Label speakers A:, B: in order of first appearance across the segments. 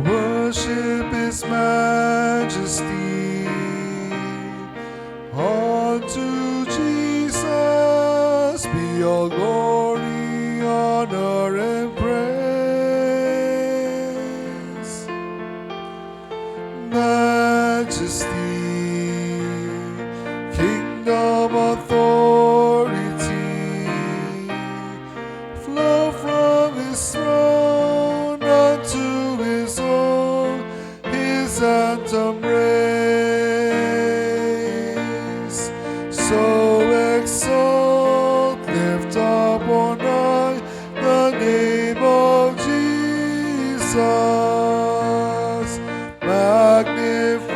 A: Worship His majesty. Unto Jesus be all glory, honor, and praise. Majesty, kingdom, authority, flow from His throne unto His own, His anthem raise. So exalt, lift up on high the name of Jesus. Magnify,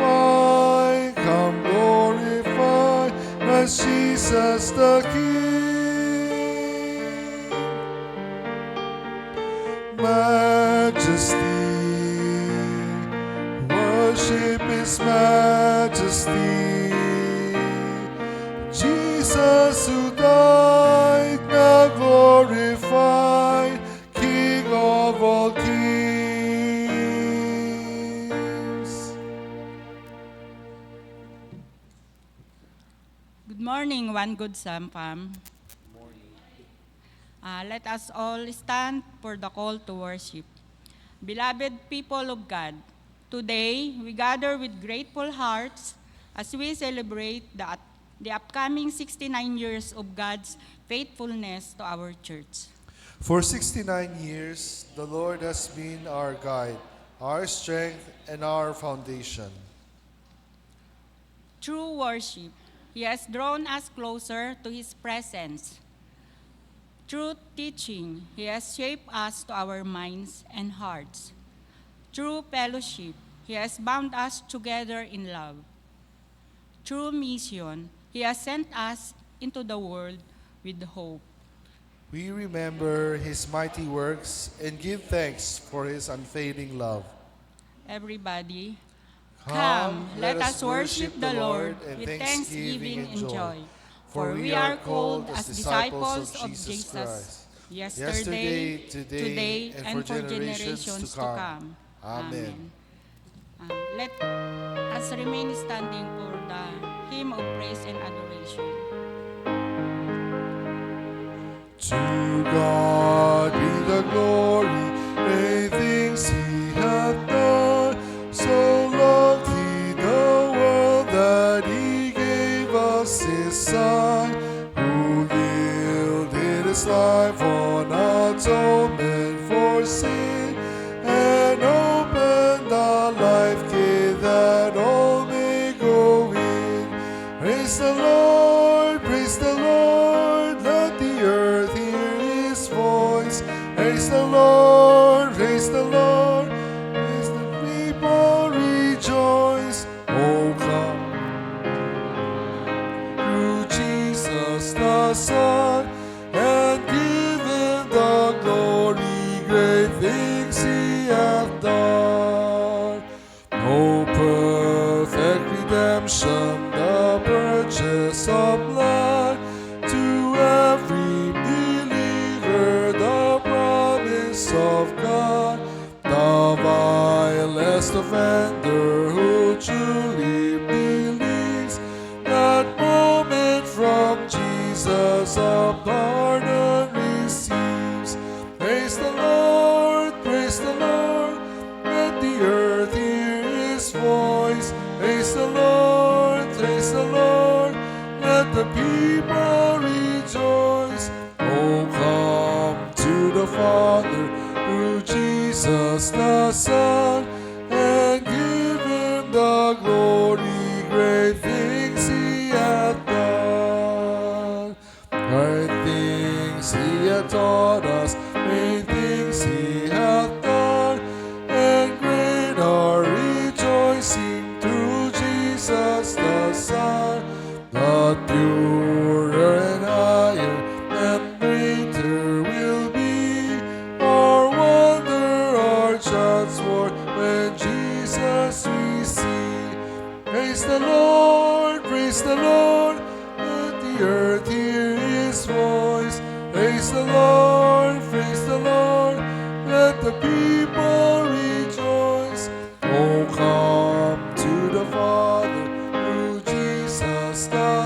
A: come glorify, Christ Jesus the King. Majesty, worship His majesty. Jesus who died, now glorified, King of all kings.
B: Good morning, One Good Sam fam. Let us all stand for the call to worship. Beloved people of God, today we gather with grateful hearts as we celebrate the upcoming 69 years of God's faithfulness to our church.
A: For 69 years, the Lord has been our guide, our strength, and our foundation.
B: Through worship, He has drawn us closer to His presence. Through teaching, He has shaped us to our minds and hearts. Through fellowship, He has bound us together in love. Through mission, He has sent us into the world with hope.
A: We remember His mighty works and give thanks for His unfading love.
B: Everybody, come, let us worship the Lord with thanksgiving and joy. For we are called as disciples of Jesus, yesterday, today, and for generations to come.
A: Amen.
B: Let us remain standing for the hymn of praise and adoration.
A: To God be the glory, great things He hath done. So loved He the world that He gave us His Son, who yielded His life on atonement for sin, and opened the life gate that all may go in. Praise the Lord, praise the Lord, let the earth hear His voice. Praise the Lord, praise the Lord, praise the people rejoice. Oh come, through Jesus the Son, and give Him the glory, great things He hath done. Oh perfect redemption, the purchase of blood, to every believer the promise of God. The vilest offender who truly believes, that moment from Jesus a pardon receives. Praise the Lord, let the earth hear His voice. Praise the Lord, let the people rejoice. Oh come to the Father through Jesus the Son, and give Him the glory, great things He hath done. Great things He hath taught us, great things He hath done, and great our rejoicing through Jesus the Son. The purer and higher and greater will be our wonder, our transport, when Jesus we see. Praise the Lord, let the earth hear His voice. Praise the Lord,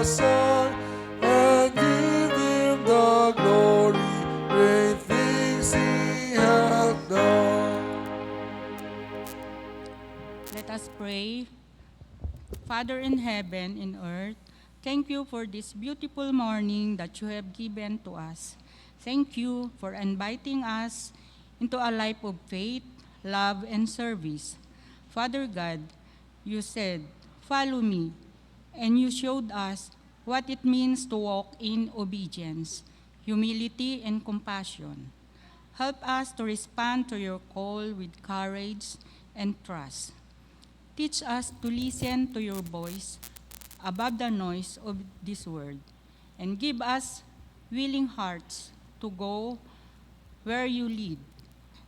A: the Son, and give him the glory, great things he hath done.
B: Let us pray. Father in heaven and earth, thank you for this beautiful morning that you have given to us. Thank you for inviting us into a life of faith, love, and service. Father God, you said, "Follow me," and you showed us what it means to walk in obedience, humility, and compassion. Help us to respond to your call with courage and trust. Teach us to listen to your voice above the noise of this world, and give us willing hearts to go where you lead.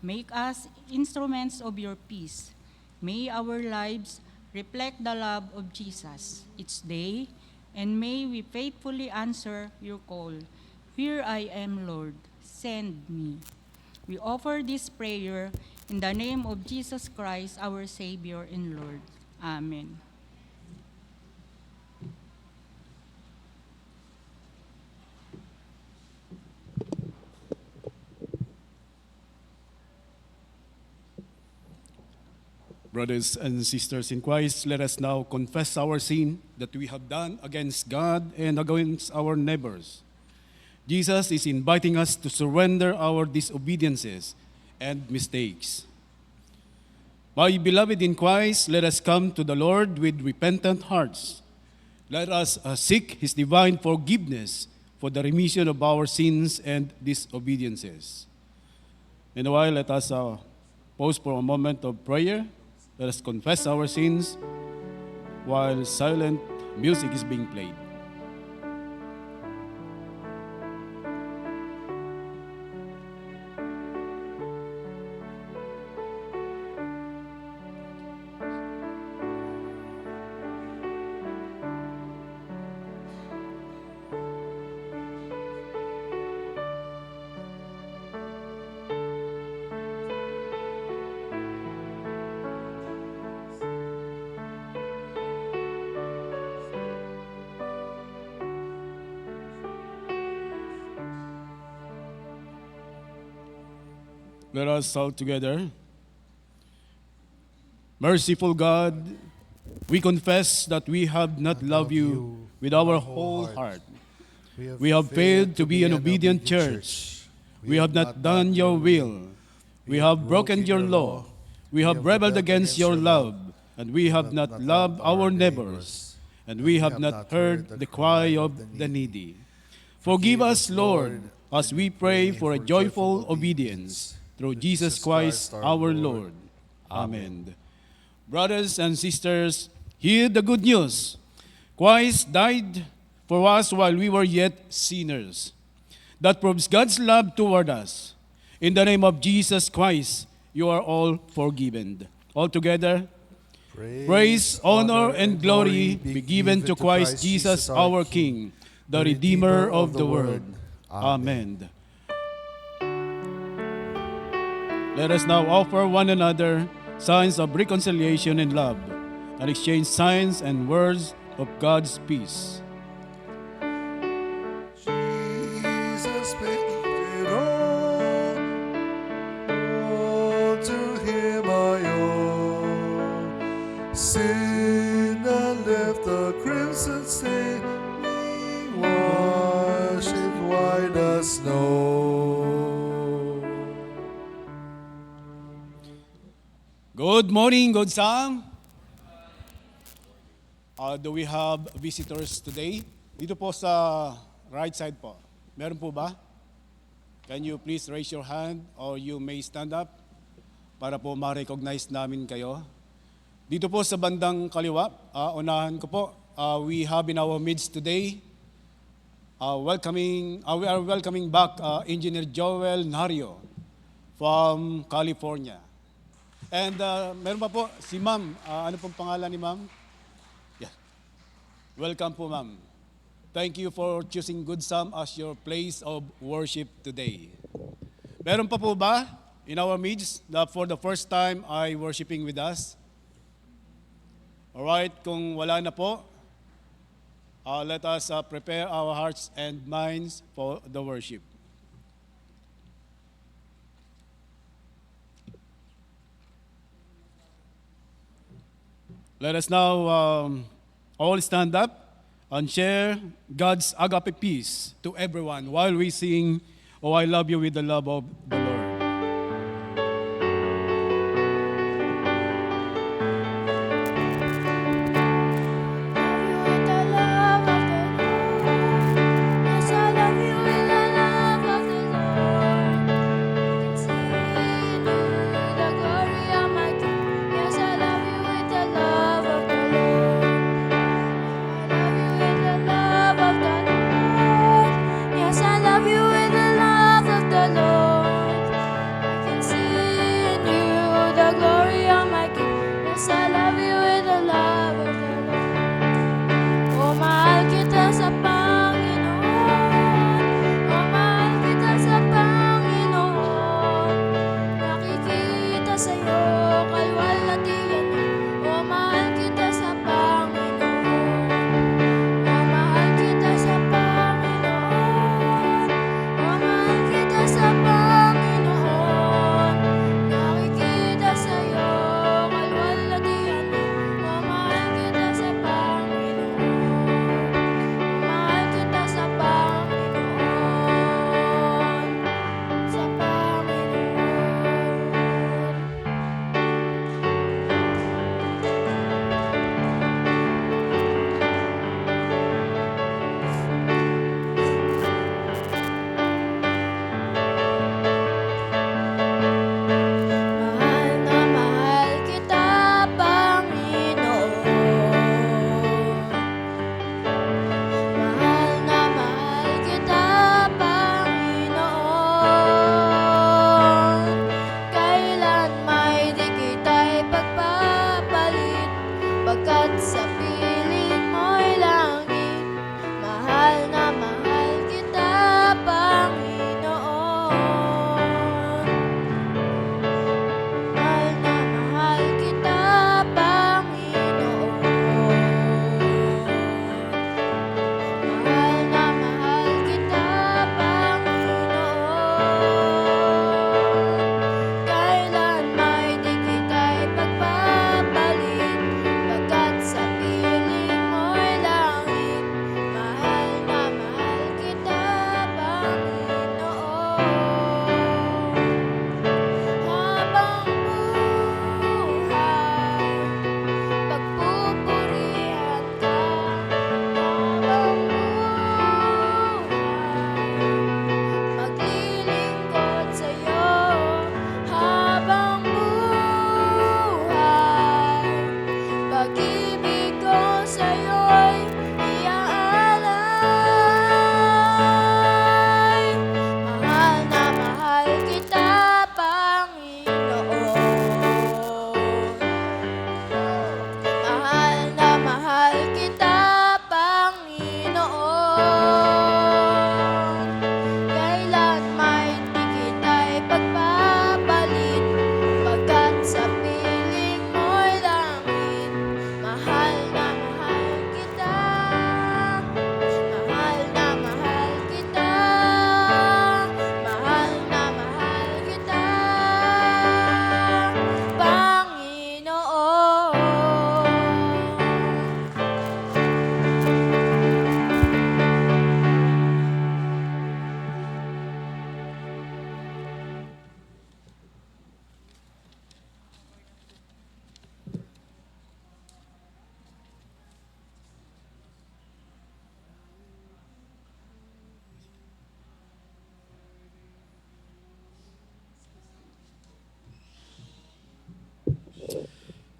B: Make us instruments of your peace. May our lives reflect the love of Jesus each day, and may we faithfully answer your call. Here I am, Lord, send me. We offer this prayer in the name of Jesus Christ, our Savior and Lord. Amen.
C: Brothers and sisters in Christ, let us now confess our sin that we have done against God and against our neighbors. Jesus is inviting us to surrender our disobediences and mistakes. My beloved in Christ, let us come to the Lord with repentant hearts. Let us seek His divine forgiveness for the remission of our sins and disobediences. Meanwhile, let us pause for a moment of prayer. Let us confess our sins while silent music is being played. Let us shout together. Merciful God, we confess that we have not loved you with our whole heart. We have failed to be an obedient church. We have not done your will. We have broken your law. We have rebelled against your love, and we have not loved our neighbors, and we have not heard the cry of the needy. Forgive us, Lord, as we pray for a joyful obedience through Jesus Christ our Lord. Amen. Brothers and sisters, hear the good news. Christ died for us while we were yet sinners. That proves God's love toward us. In the name of Jesus Christ, you are all forgiven. All together, praise, honor, and glory be given to Christ Jesus our King, the Redeemer of the world. Amen. Let us now offer one another signs of reconciliation and love, and exchange signs and words of God's peace.
A: Jesus paid it all to him I owe. Sin and left the crimson stain, me washed it white as snow.
C: Good morning, good Sam. Do we have visitors today? Dito po sa right side po. Meron po ba? Can you please raise your hand or you may stand up para po ma-recognize namin kayo. Dito po sa bandang kaliwa, unahan ko po, we have in our midst today, we are welcoming back Engineer Joel Nario from California. And meron pa po si Ma'am. Ano pong pangalan ni Ma'am? Yeah. Welcome po, Ma'am. Thank you for choosing Good Sam as your place of worship today. Meron pa po ba in our midst that for the first time ay worshiping with us? Alright, kung wala na po, let us prepare our hearts and minds for the worship. Let us now all stand up and share God's agape peace to everyone while we sing, "Oh, I love you with the love of the Lord."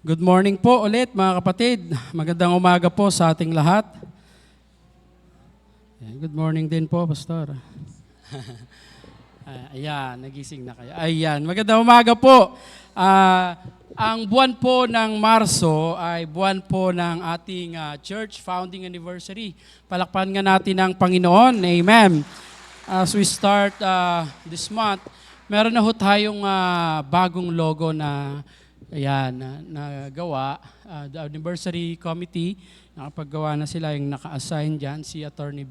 D: Good morning po ulit mga kapatid. Magandang umaga po sa ating lahat. Good morning din po, Pastor. Ayan, nagising na kayo. Ayan, magandang umaga po. Ang buwan po ng Marso ay buwan po ng ating church founding anniversary. Palakpan nga natin ang Panginoon. Amen. As we start this month, meron na ho tayong bagong logo na nagawa, the anniversary committee nakapaggawa na sila yung naka-assign dyan, si Attorney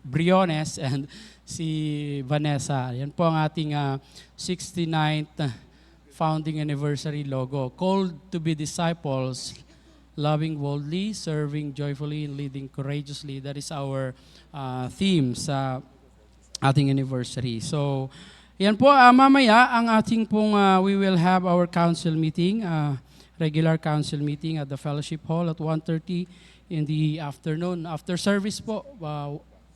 D: Briones and si Vanessa. Yan po ang ating 69th founding anniversary logo. Called to be disciples, loving boldly, serving joyfully, and leading courageously. That is our theme sa ating anniversary. So, yan po, mamaya ang ating pong, we will have our council meeting, regular council meeting at the Fellowship Hall at 1:30 in the afternoon. After service po,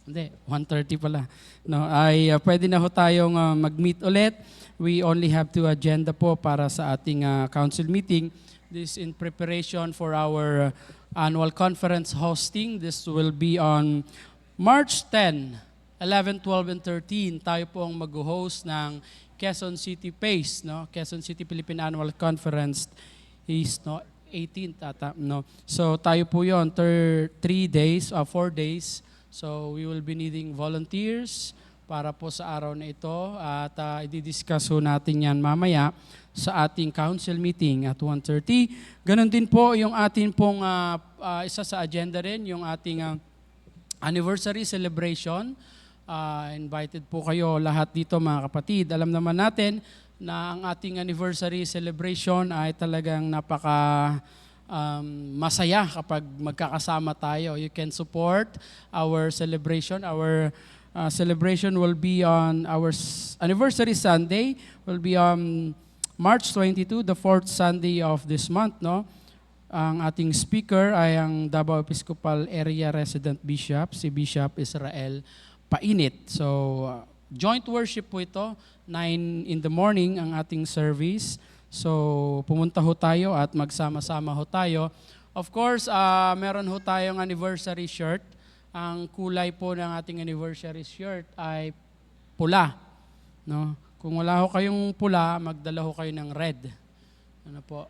D: hindi, 1:30 pala. No, ay pwede na ho tayong mag-meet ulit. We only have 2 agenda po para sa ating council meeting. This in preparation for our annual conference hosting. This will be on March 10, 11, 12, and 13. Tayo po ang mag-host ng Quezon City PACE, no? Quezon City Philippine Annual Conference is 18th ata, no? So tayo po yon 4 days. So we will be needing volunteers para po sa araw na ito at i-discuss ho natin yan mamaya sa ating council meeting at 1:30. Ganon din po yung ating pong isa sa agenda rin, yung ating anniversary celebration. Invited po kayo lahat dito mga kapatid. Alam naman natin na ang ating anniversary celebration ay talagang napaka masaya kapag magkakasama tayo. You can support our celebration. Our celebration will be on our anniversary Sunday, will be on March 22, the 4th Sunday of this month, no? Ang ating speaker ay ang Davao Episcopal Area Resident Bishop, si Bishop Israel Painit. So, joint worship po ito, 9 in the morning ang ating service. So, pumunta ho tayo at magsama-sama ho tayo. Of course, meron ho tayong anniversary shirt. Ang kulay po ng ating anniversary shirt ay pula. No? Kung wala ho kayong pula, magdala ho kayo ng red. Ano po?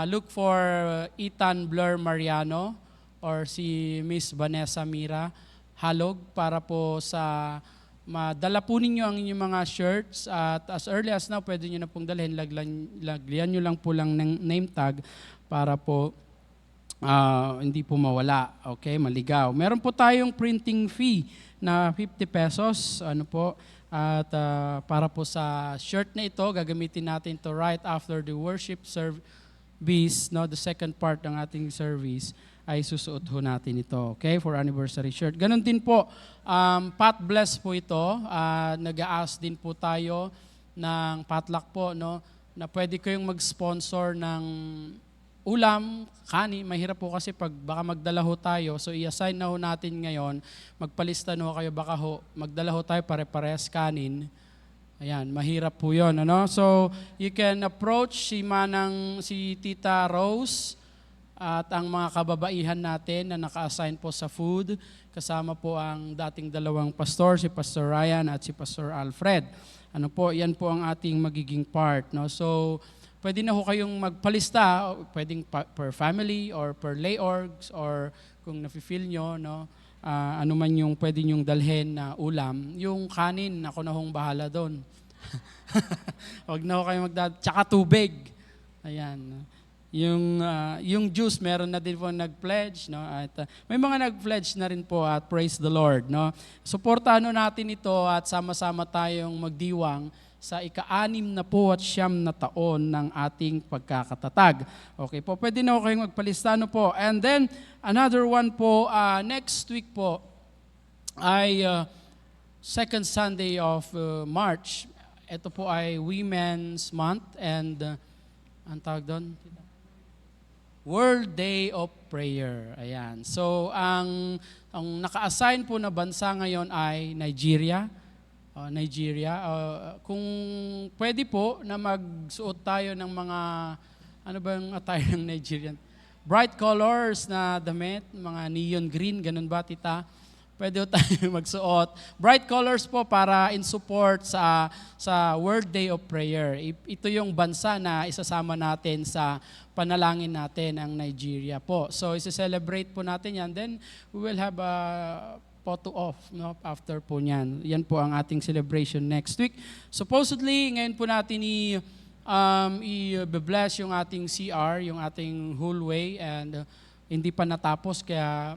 D: Look for Ethan Blur Mariano or si Miss Vanessa Mira Halog para po sa madala po ninyo ang inyong mga shirts at as early as now, pwede nyo na pong dalhin, lagyan nyo lang po lang ng name tag para po hindi po mawala, okay, maligaw. Meron po tayong printing fee na 50 pesos, ano po, at para po sa shirt na ito, gagamitin natin to right after the worship service, no, the second part ng ating service, ay susuot ho natin ito, okay, for anniversary shirt. Ganon din po, pot bless po ito, nag-a-ask din po tayo ng potluck po, no, na pwede kayong mag-sponsor ng ulam, kanin. Mahirap po kasi pag baka magdala ho tayo, so i-assign na ho natin ngayon, magpalista na ho kayo, baka ho, magdala ho tayo pare-parehas kanin. Ayan, mahirap po yun, ano? So, you can approach si Tita Rose, at ang mga kababaihan natin na naka-assign po sa food, kasama po ang dating dalawang pastor, si Pastor Ryan at si Pastor Alfred. Ano po, yan po ang ating magiging part. No? So, pwede na ho kayong magpalista, pwedeng per family or per lay orgs or kung nafe-feel nyo, no? Ano man yung pwede nyong dalhin na ulam. Yung kanin, ako na hong bahala doon. Huwag na ho kayo tsaka tubig. Ayan. Yung juice, meron na din po nag-pledge, no? At may mga nag-pledge na rin po at praise the Lord, no? Suportahan natin ito at sama-sama tayong magdiwang sa ika-6 na po at 9 na taon ng ating pagkakatatag. Okay po, pwede na po kayong magpalista, no po. And then, another one po, next week po ay second Sunday of March. Ito po ay Women's Month and ang tawag doon? World Day of Prayer. Ayan. So, ang naka-assign po na bansa ngayon ay Nigeria. Kung pwede po na magsuot tayo ng mga, ano ba yung attire ng Nigerian? Bright colors na damit, mga neon green, ganun ba, tita? Pwede tayo magsuot. Bright colors po para in support sa World Day of Prayer. Ito yung bansa na isasama natin sa panalangin natin, ang Nigeria po. So, isi-celebrate po natin yan. Then, we will have a photo off, no, after po niyan. Yan po ang ating celebration next week. Supposedly, ngayon po natin i-bless yung ating CR, yung ating hallway, and hindi pa natapos, kaya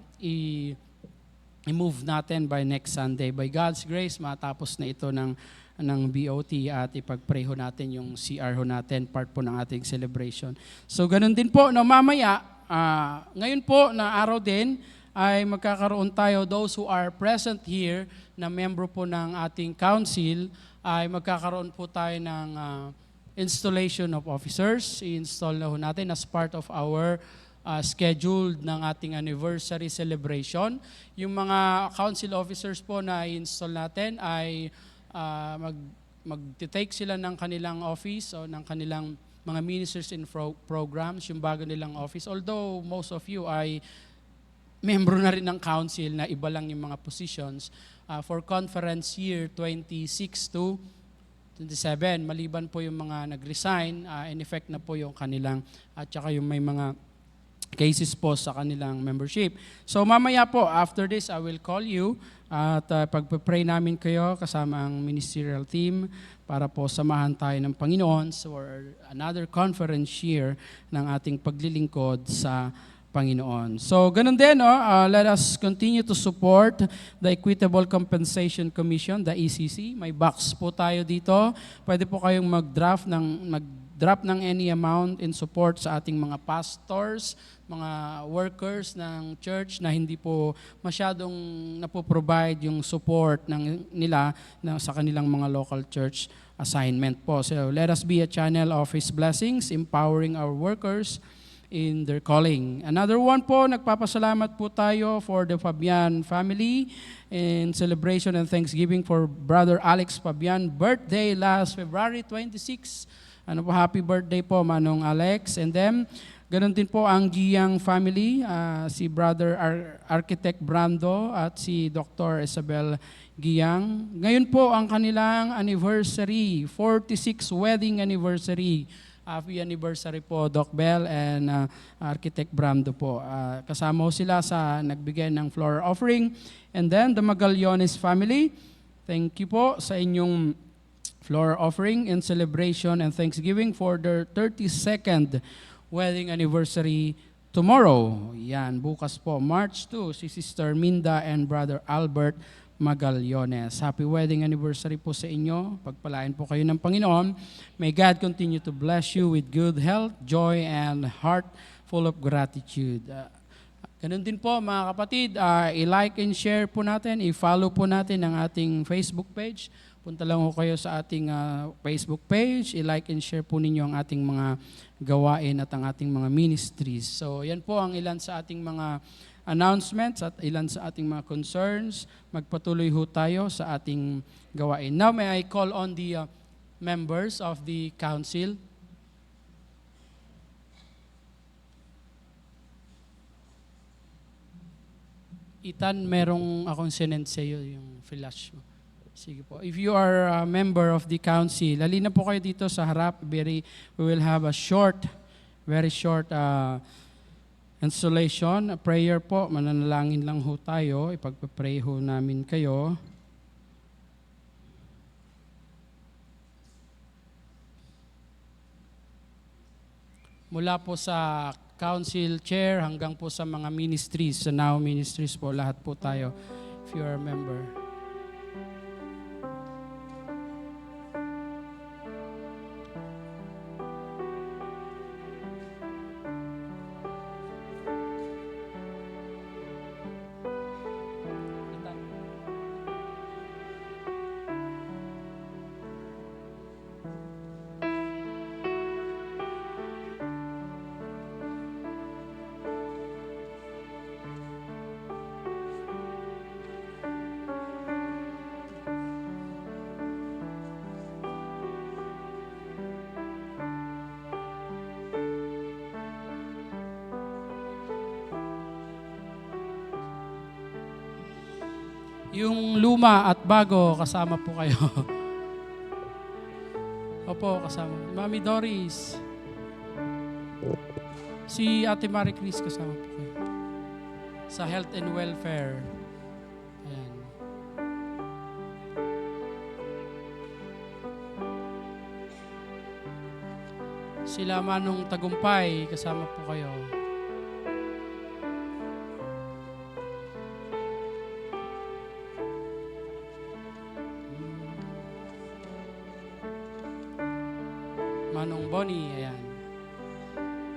D: i-move natin by next Sunday. By God's grace, matapos na ito ng BOT at ipag-pray ho natin yung CR ho natin, part po ng ating celebration. So ganun din po, no, mamaya, ngayon po na araw din, ay magkakaroon tayo, those who are present here, na membro po ng ating council, ay magkakaroon po tayo ng installation of officers. I-install na ho natin as part of our scheduled ng ating anniversary celebration. Yung mga council officers po na i-install natin ay mag-take sila ng kanilang office o ng kanilang mga ministers in programs, yung bago nilang office. Although most of you ay membro na rin ng council na iba lang yung mga positions, for conference year 26 to 27, maliban po yung mga nag-resign, in effect na po yung kanilang, at saka yung may mga cases po sa kanilang membership. So mamaya po, after this, I will call you at pagpe-pray namin kayo kasama ang ministerial team para po samahan tayo ng Panginoon for another conference year ng ating paglilingkod sa Panginoon. So, ganun din, let us continue to support the Equitable Compensation Commission, the ECC. May box po tayo dito. Pwede po kayong mag-drop ng any amount in support sa ating mga pastors, mga workers ng church na hindi po masyadong napoprovide yung support nila sa kanilang mga local church assignment po. So, let us be a channel of His blessings, empowering our workers in their calling. Another one po, nagpapasalamat po tayo for the Fabian family in celebration and thanksgiving for Brother Alex Fabian, birthday last February 26. Ano po, happy birthday po, Manong Alex. And then, ganun din po ang Giyang family, si Brother Architect Brando at si Dr. Isabel Giyang. Ngayon po ang kanilang anniversary, 46 wedding anniversary. Happy anniversary po, Doc Bell and Architect Brando po. Kasama sila sa nagbigay ng flower offering. And then, the Magallones family, thank you po sa inyong flower offering in celebration and thanksgiving for their 32nd wedding anniversary tomorrow. Yan, bukas po, March 2, si Sister Minda and Brother Albert Magallones. Happy wedding anniversary po sa inyo. Pagpalain po kayo ng Panginoon. May God continue to bless you with good health, joy, and heart full of gratitude. Ganun din po mga kapatid, i-like and share po natin, i-follow po natin ang ating Facebook page. Punta lang po kayo sa ating Facebook page, i-like and share po ninyo ang ating mga gawain at ang ating mga ministries. So yan po ang ilan sa ating mga announcements at ilan sa ating mga concerns. Magpatuloy ho tayo sa ating gawain. Now, may I call on the members of the council? Ethan, merong akong sinend sa iyo yung flash mo. Sige po. If you are a member of the council, halina po kayo dito sa harap. We will have a very short installation, a prayer po, mananalangin lang ho tayo, ipagpapray ho namin kayo. Mula po sa council chair hanggang po sa mga ministries, sa Now Ministries po, lahat po tayo, if you are a member. Yung luma at bago, kasama po kayo. Opo, kasama. Mami Doris. Si Ate Marie Chris, kasama po kayo. Sa health and welfare. Ayan. Sila Manong Tagumpay, kasama po kayo. Manong Bonnie, ayan.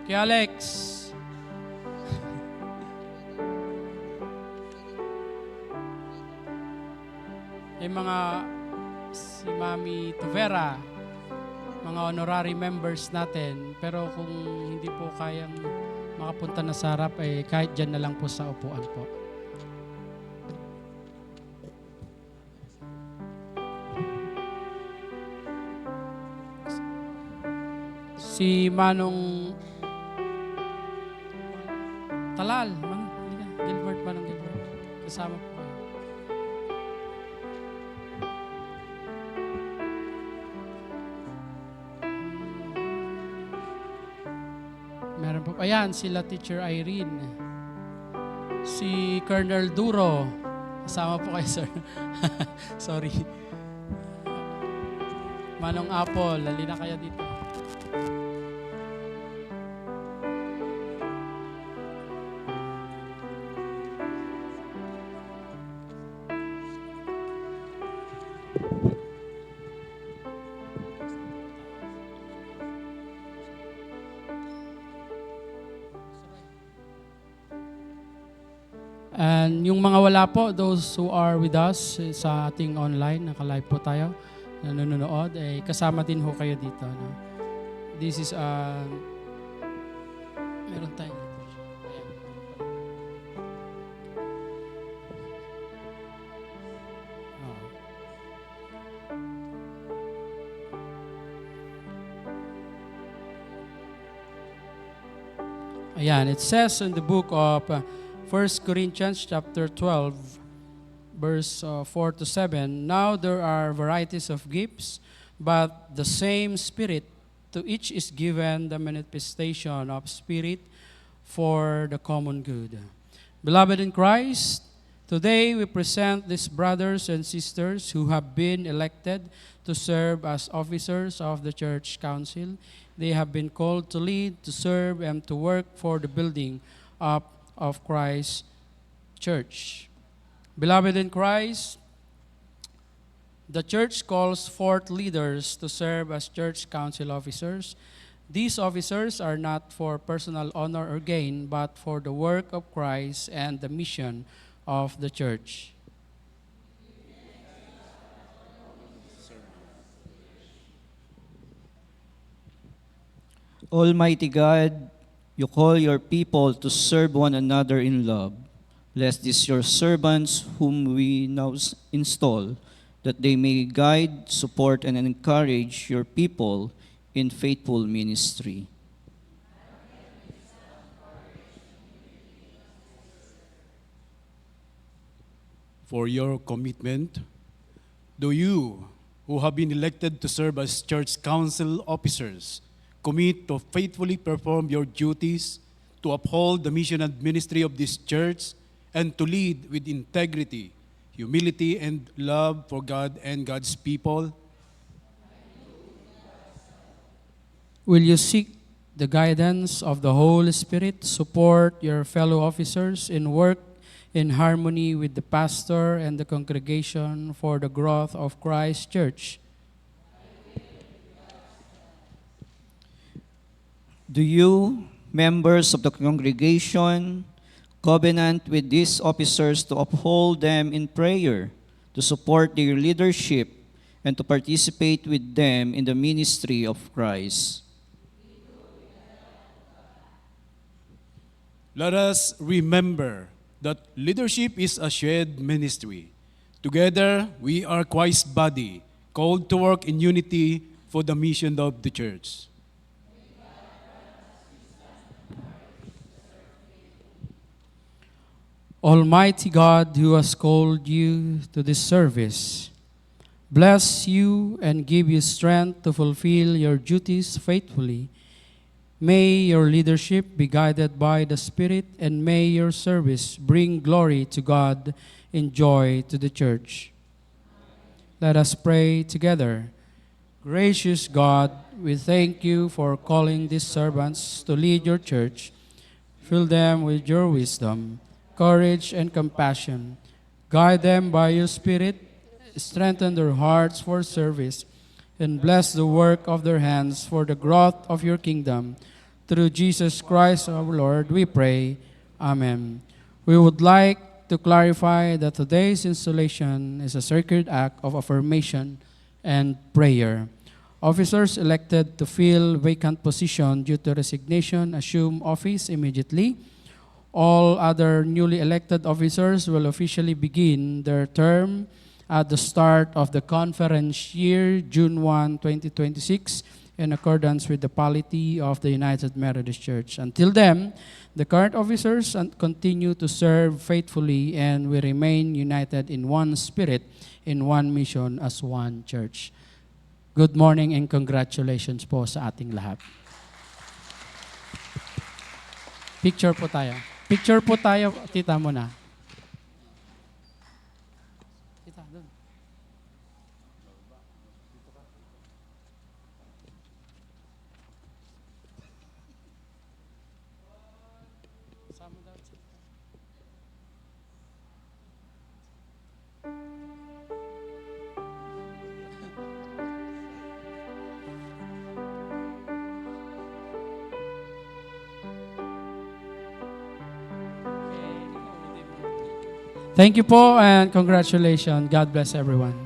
D: Kay Alex. Yung mga si Mami Tuvera, mga honorary members natin. Pero kung hindi po kayang makapunta na sa harap, kahit dyan na lang po sa upuan po. Si Manong Talal, halika. Gilbert, Manong Gilbert. Kasama po kayo. Meron po. Ayan, sila Teacher Irene. Si Colonel Duro. Kasama po kayo, sir. Sorry. Manong Apple, halina kayo dito. And yung mga wala po, those who are with us sa ating online, naka-live po tayo, nanonood, kasama din ho kayo dito. No? This is, meron tayong Ayan, it says in the book of 1 Corinthians chapter 12, verse 4 to 7, now there are varieties of gifts, but the same Spirit, to each is given the manifestation of Spirit for the common good. Beloved in Christ, today we present these brothers and sisters who have been elected to serve as officers of the church council. They have been called to lead, to serve, and to work for the building up of Christ's church. Beloved in Christ, the church calls forth leaders to serve as church council officers. These officers are not for personal honor or gain, but for the work of Christ and the mission of the church.
E: Almighty God, you call your people to serve one another in love. Bless these your servants whom we now install, that they may guide, support, and encourage your people in faithful ministry.
C: For your commitment, do you, who have been elected to serve as church council officers, commit to faithfully perform your duties, to uphold the mission and ministry of this church, and to lead with integrity, humility, and love for God and God's people?
D: Will you seek the guidance of the Holy Spirit, support your fellow officers in work in harmony with the pastor and the congregation for the growth of Christ's church?
E: Do you, members of the congregation, covenant with these officers to uphold them in prayer, to support their leadership, and to participate with them in the ministry of Christ?
C: Let us remember that leadership is a shared ministry. Together, we are Christ's body, called to work in unity for the mission of the church.
D: Almighty God, who has called you to this service, bless you and give you strength to fulfill your duties faithfully. May your leadership be guided by the Spirit, and may your service bring glory to God and joy to the church. Let us pray together. Gracious God, we thank you for calling these servants to lead your church. Fill them with your wisdom, courage, and compassion. Guide them by your Spirit, strengthen their hearts for service, and bless the work of their hands for the growth of your kingdom. Through Jesus Christ our Lord, we pray. Amen. We would like to clarify that today's installation is a sacred act of affirmation and prayer. Officers elected to fill vacant position due to resignation assume office immediately. All other newly elected officers will officially begin their term at the start of the conference year, June 1, 2026, in accordance with the polity of the United Methodist Church. Until then, the current officers continue to serve faithfully, and we remain united in one spirit, in one mission as one church. Good morning and congratulations po sa ating lahat. Picture po tayo. Picture po tayo, tita mo na. Tita, doon. Thank you po and congratulations. God bless everyone.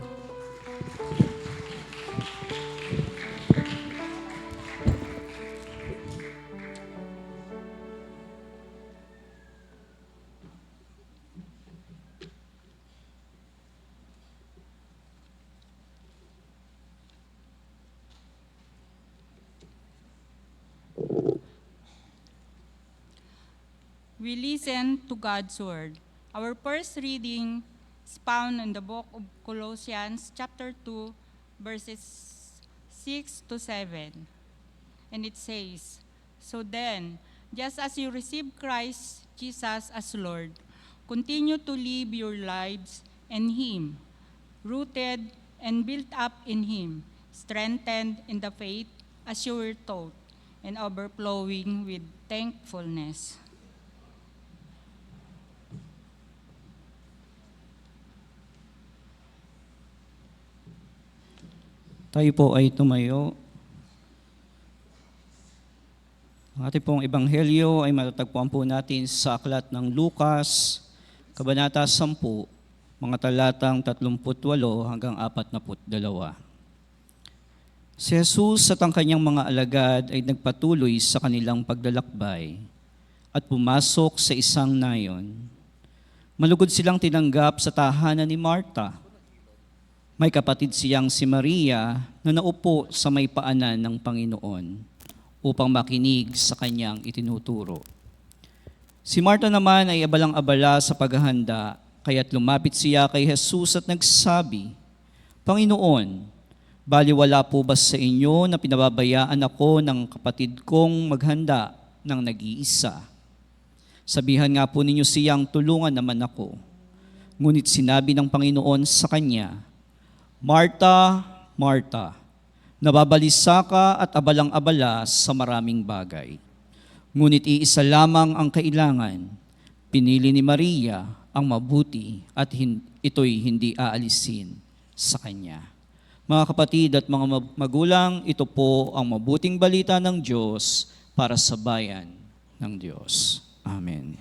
B: We listen to God's word. Our first reading is found in the book of Colossians, chapter 2, verses 6 to 7. And it says, "So then, just as you received Christ Jesus as Lord, continue to live your lives in Him, rooted and built up in Him, strengthened in the faith as you were taught, and overflowing with thankfulness."
E: Tayo po ay tumayo. Ang ating pong ebanghelyo ay matatagpuan po natin sa aklat ng Lucas, Kabanata 10, mga talatang 38 hanggang 42. Si Jesus at ang kanyang mga alagad ay nagpatuloy sa kanilang paglalakbay at pumasok sa isang nayon. Malugod silang tinanggap sa tahanan ni Marta. May kapatid siyang si Maria na naupo sa may paanan ng Panginoon upang makinig sa kanyang itinuturo. Si Marta naman ay abalang-abala sa paghahanda, kaya't lumapit siya kay Jesus at nagsabi, "Panginoon, baliwala po ba sa inyo na pinababayaan ako ng kapatid kong maghanda ng nag-iisa? Sabihan nga po ninyo siyang tulungan naman ako." Ngunit sinabi ng Panginoon sa kanya, "Marta, Marta, nababalisa ka at abalang-abala sa maraming bagay. Ngunit iisa lamang ang kailangan. Pinili ni Maria ang mabuti at ito'y hindi aalisin sa kanya." Mga kapatid at mga magulang, ito po ang mabuting balita ng Diyos para sa bayan ng Diyos. Amen.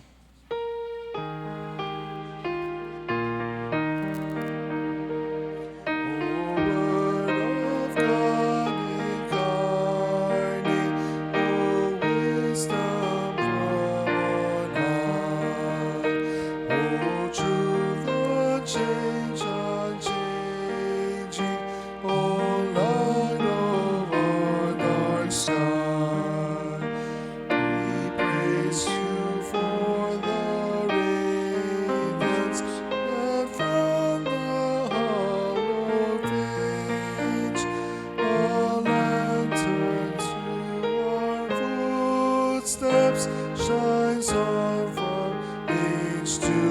A: Steps shines on from age to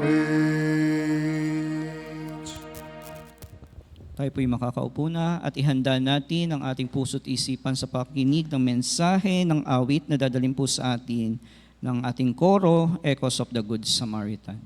A: age.
E: Tayo po'y makakaupo na at ihanda natin ang ating puso't isipan sa pakikinig ng mensahe ng awit na dadalhin po sa atin ng ating koro, Echoes of the Good Samaritan.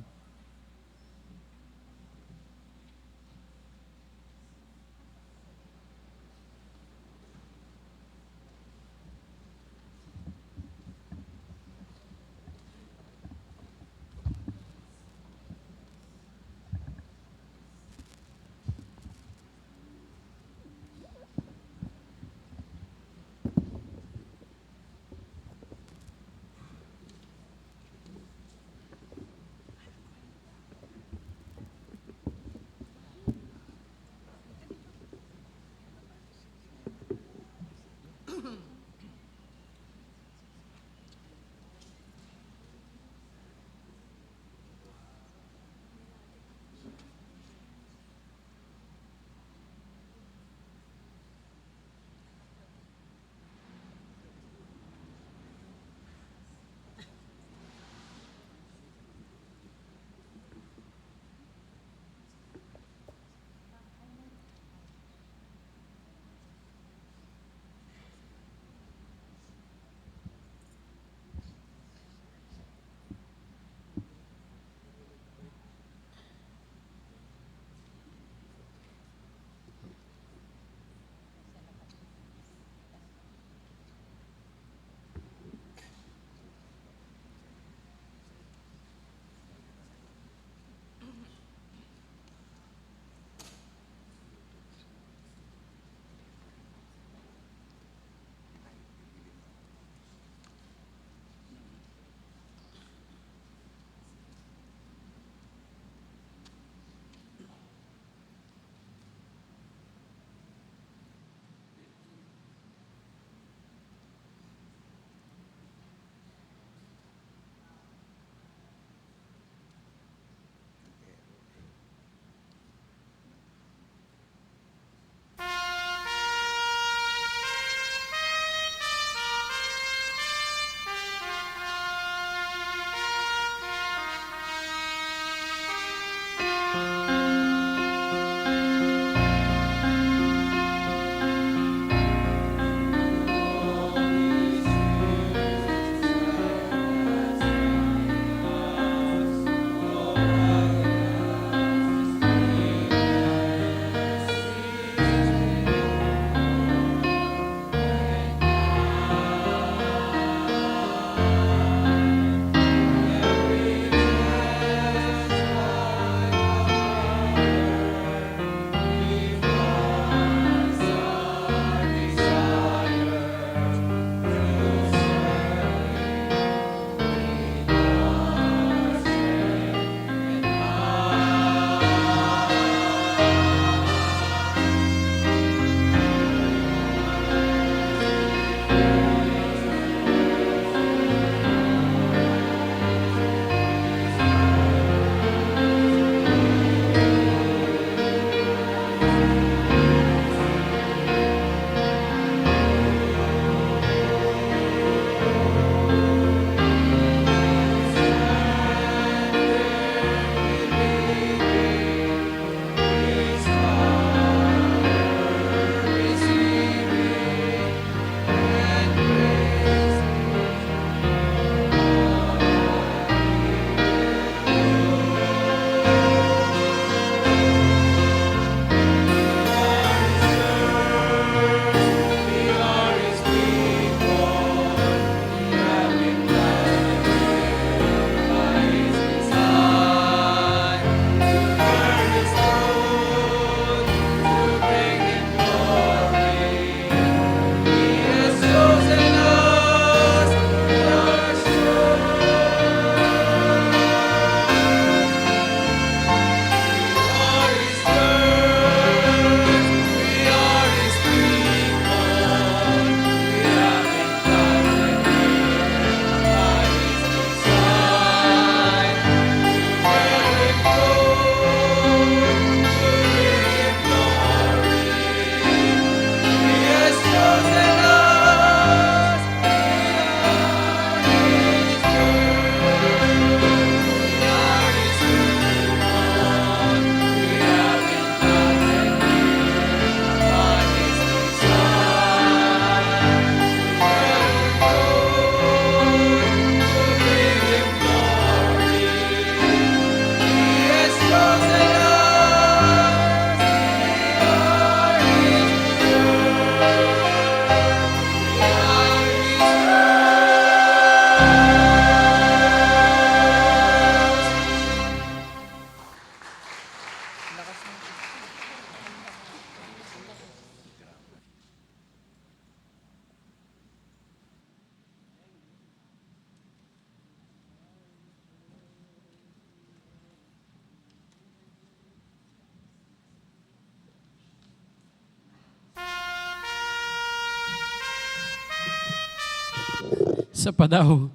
D: Isa pa daw.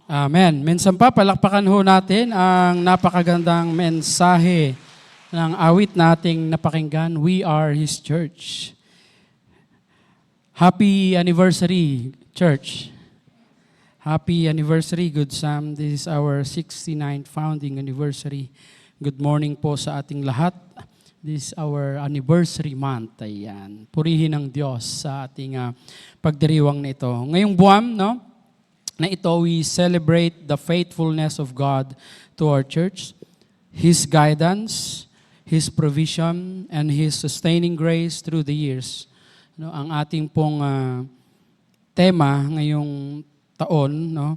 D: Amen. Minsan pa, palakpakan ho natin ang napakagandang mensahe ng awit nating napakinggan, We Are His Church. Happy anniversary, church. Happy anniversary, Good Sam. This is our 69th founding anniversary. Good morning po sa ating lahat. This is our anniversary month. Ayan. Purihin ang Diyos sa ating pagdiriwang na ito. Ngayong buwan, no? Na ito, we celebrate the faithfulness of God to our church, His guidance, His provision, and His sustaining grace through the years. No, ang ating pong tema ngayong taon, no,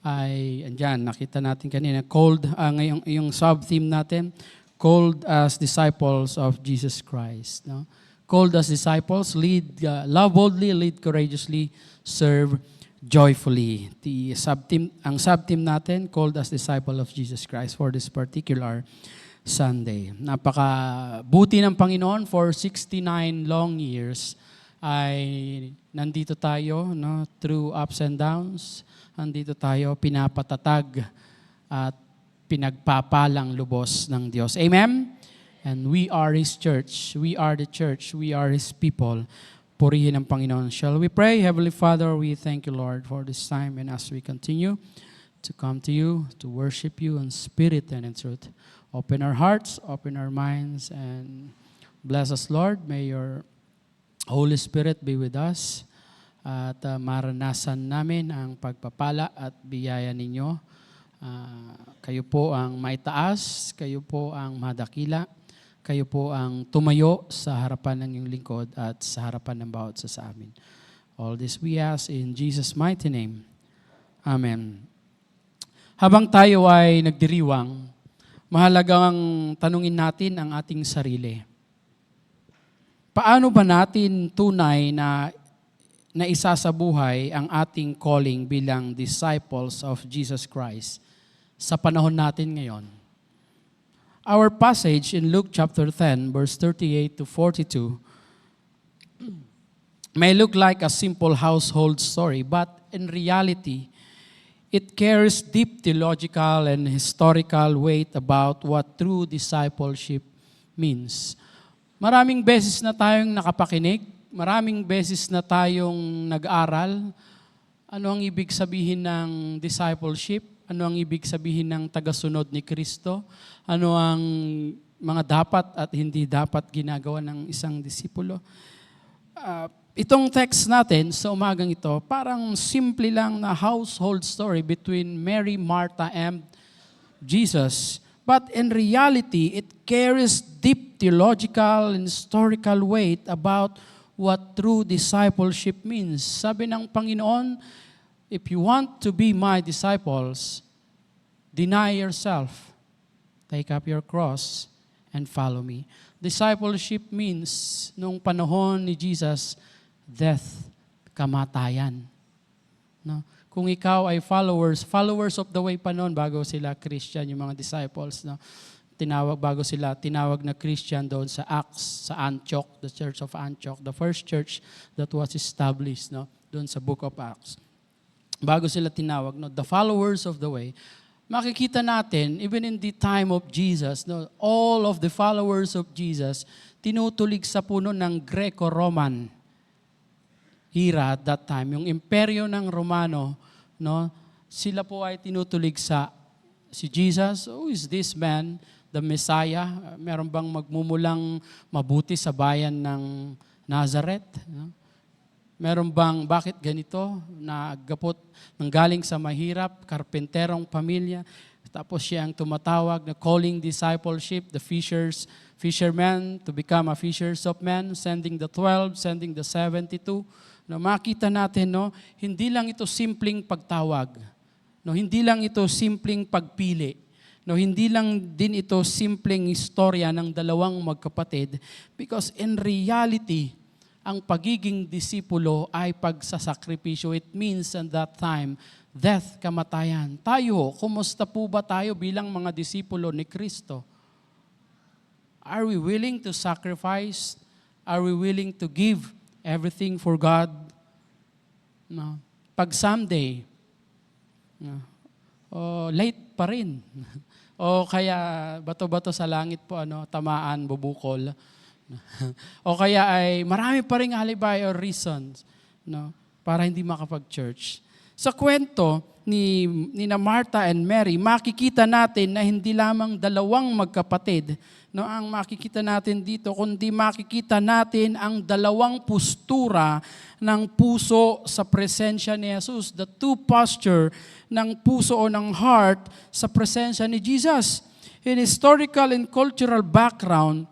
D: ay andyan, nakita natin kanina, called, ngayong yung sub-theme natin, called as disciples of Jesus Christ. No? Called as disciples, lead, love boldly, lead courageously, serve joyfully. Ang sub-team natin, called as disciple of Jesus Christ for this particular Sunday. Napaka-buti ng Panginoon for 69 long years ay nandito tayo, no, through ups and downs. Nandito tayo, pinapatatag at pinagpapalang lubos ng Diyos. Amen? And we are His church. We are the church. We are His people. Purihin ang Panginoon. Shall we pray? Heavenly Father, we thank you, Lord, for this time, and as we continue to come to you, to worship you in spirit and in truth. Open our hearts, open our minds, and bless us, Lord. May your Holy Spirit be with us at maranasan namin ang pagpapala at biyaya ninyo. Kayo po ang maitaas, kayo po ang madakila, kayo po ang tumayo sa harapan ng iyong lingkod at sa harapan ng bawat isa sa amin. All this we ask in Jesus' mighty name. Amen. Habang tayo ay nagdiriwang, mahalagang tanungin natin ang ating sarili. Paano ba natin tunay na isasabuhay ang ating calling bilang disciples of Jesus Christ sa panahon natin ngayon? Our passage in Luke chapter 10, verse 38 to 42 may look like a simple household story, but in reality, it carries deep theological and historical weight about what true discipleship means. Maraming beses na tayong nakapakinig, maraming beses na tayong nag-aral. Ano ang ibig sabihin ng discipleship? Ano ang ibig sabihin ng tagasunod ni Kristo? Ano ang mga dapat at hindi dapat ginagawa ng isang disipulo? Itong text natin sa umagang ito, parang simple lang na household story between Mary, Martha, and Jesus. But in reality, it carries deep theological and historical weight about what true discipleship means. Sabi ng Panginoon, if you want to be my disciples, deny yourself, take up your cross, and follow me. Discipleship means, nung panahon ni Jesus, death, kamatayan. No? Kung ikaw ay followers of the way pa noon, bago sila Christian, yung mga disciples, no? Tinawag na Christian doon sa Acts, sa Antioch, the church of Antioch, the first church that was established, no? Doon sa book of Acts. Bago sila tinawag, no? The followers of the way, makikita natin, even in the time of Jesus, no, all of the followers of Jesus, tinutulig sa puno ng Greco-Roman era at that time. Yung imperyo ng Romano, no, sila po ay tinutulig sa si Jesus. Who is this man, the Messiah? Meron bang magmumulang mabuti sa bayan ng Nazareth? No? Meron bang, bakit ganito? Nagapot ng galing sa mahirap, karpenterong pamilya. Tapos siya ang tumatawag na calling discipleship, the fishermen to become a fishers of men, sending the 12, sending the 72. No, makita natin, no, hindi lang ito simpleng pagtawag. No, hindi lang ito simpleng pagpili. No, hindi lang din ito simpleng istorya ng dalawang magkapatid, because in reality, ang pagiging disipulo ay pagsasakripisyo. It means at that time, death, kamatayan. Tayo, kumusta po ba tayo bilang mga disipulo ni Kristo? Are we willing to sacrifice? Are we willing to give everything for God? No. Pag someday, no, late pa rin. O kaya bato-bato sa langit po, tamaan, bubukol. O kaya ay marami pa ring alibay or reasons, no, para hindi makapag-church. Sa kwento ni Martha and Mary, makikita natin na hindi lamang dalawang magkapatid, no, ang makikita natin dito, kundi makikita natin ang dalawang postura ng puso sa presensya ni Jesus. The two posture ng puso o ng heart sa presensya ni Jesus. In historical and cultural background,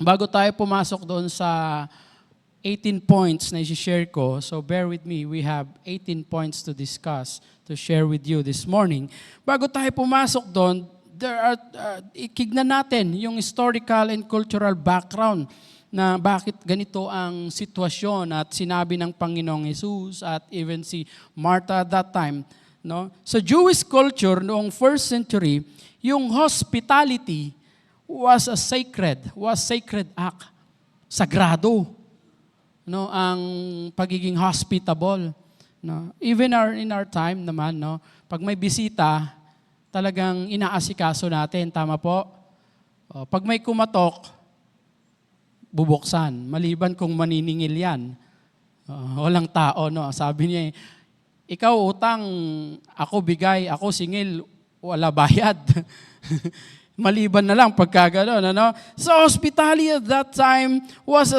D: bago tayo pumasok doon sa 18 points na i-share ko, so bear with me, we have 18 points to discuss, to share with you this morning. Bago tayo pumasok doon, ikignan natin yung historical and cultural background na bakit ganito ang sitwasyon at sinabi ng Panginoong Jesus at even si Martha at that time. No? Sa Jewish culture noong first century, yung hospitality was sacred act. Sagrado. No, ang pagiging hospitable. No? Even in our time naman, no, pag may bisita, talagang inaasikaso natin, tama po? Pag may kumatok, bubuksan. Maliban kung maniningil yan. Walang tao, no? Sabi niya, ikaw utang, ako bigay, ako singil, wala bayad. Maliban na lang pagka gano'n, ano? So hospitality at that time was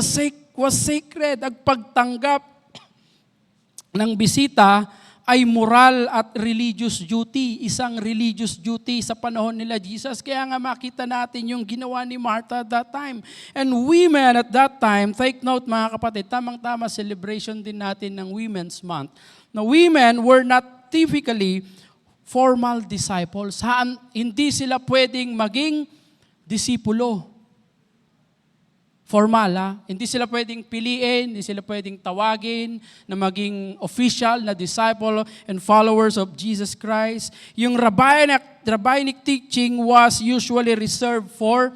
D: sacred. Ang pagtanggap ng bisita ay moral at religious duty. Isang religious duty sa panahon nila Jesus. Kaya nga makita natin yung ginawa ni Martha at that time. And women at that time, take note mga kapatid, tamang-tama celebration din natin ng Women's Month. Now, women were not typically formal disciples. Hindi sila pwedeng maging disipulo. Formal, Hindi sila pwedeng piliin, hindi sila pwedeng tawagin na maging official na disciple and followers of Jesus Christ. Yung rabbinic teaching was usually reserved for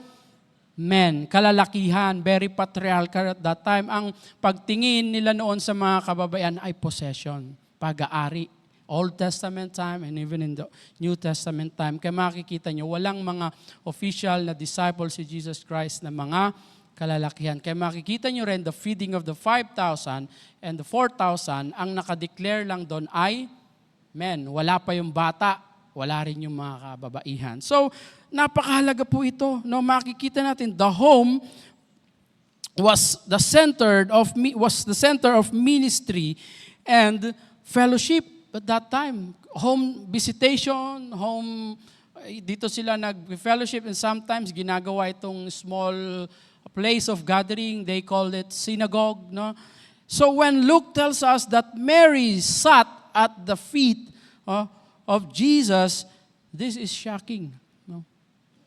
D: men, kalalakihan, very patriarchal at that time. Ang pagtingin nila noon sa mga kababaihan ay possession, pag-aari. Old Testament time and even in the New Testament time. Kaya makikita nyo, walang mga official na disciples si Jesus Christ na mga kalalakihan. Kaya makikita nyo rin the feeding of the 5,000 and the 4,000, ang nakadeclare lang doon ay men. Wala pa yung bata, wala rin yung mga kababaihan. So, napakahalaga po ito. No, makikita natin, the home was the center of ministry and fellowship at that time. Home visitation, dito sila nag-fellowship, and sometimes ginagawa itong small place of gathering, they call it synagogue. No? So when Luke tells us that Mary sat at the feet of Jesus, this is shocking. No?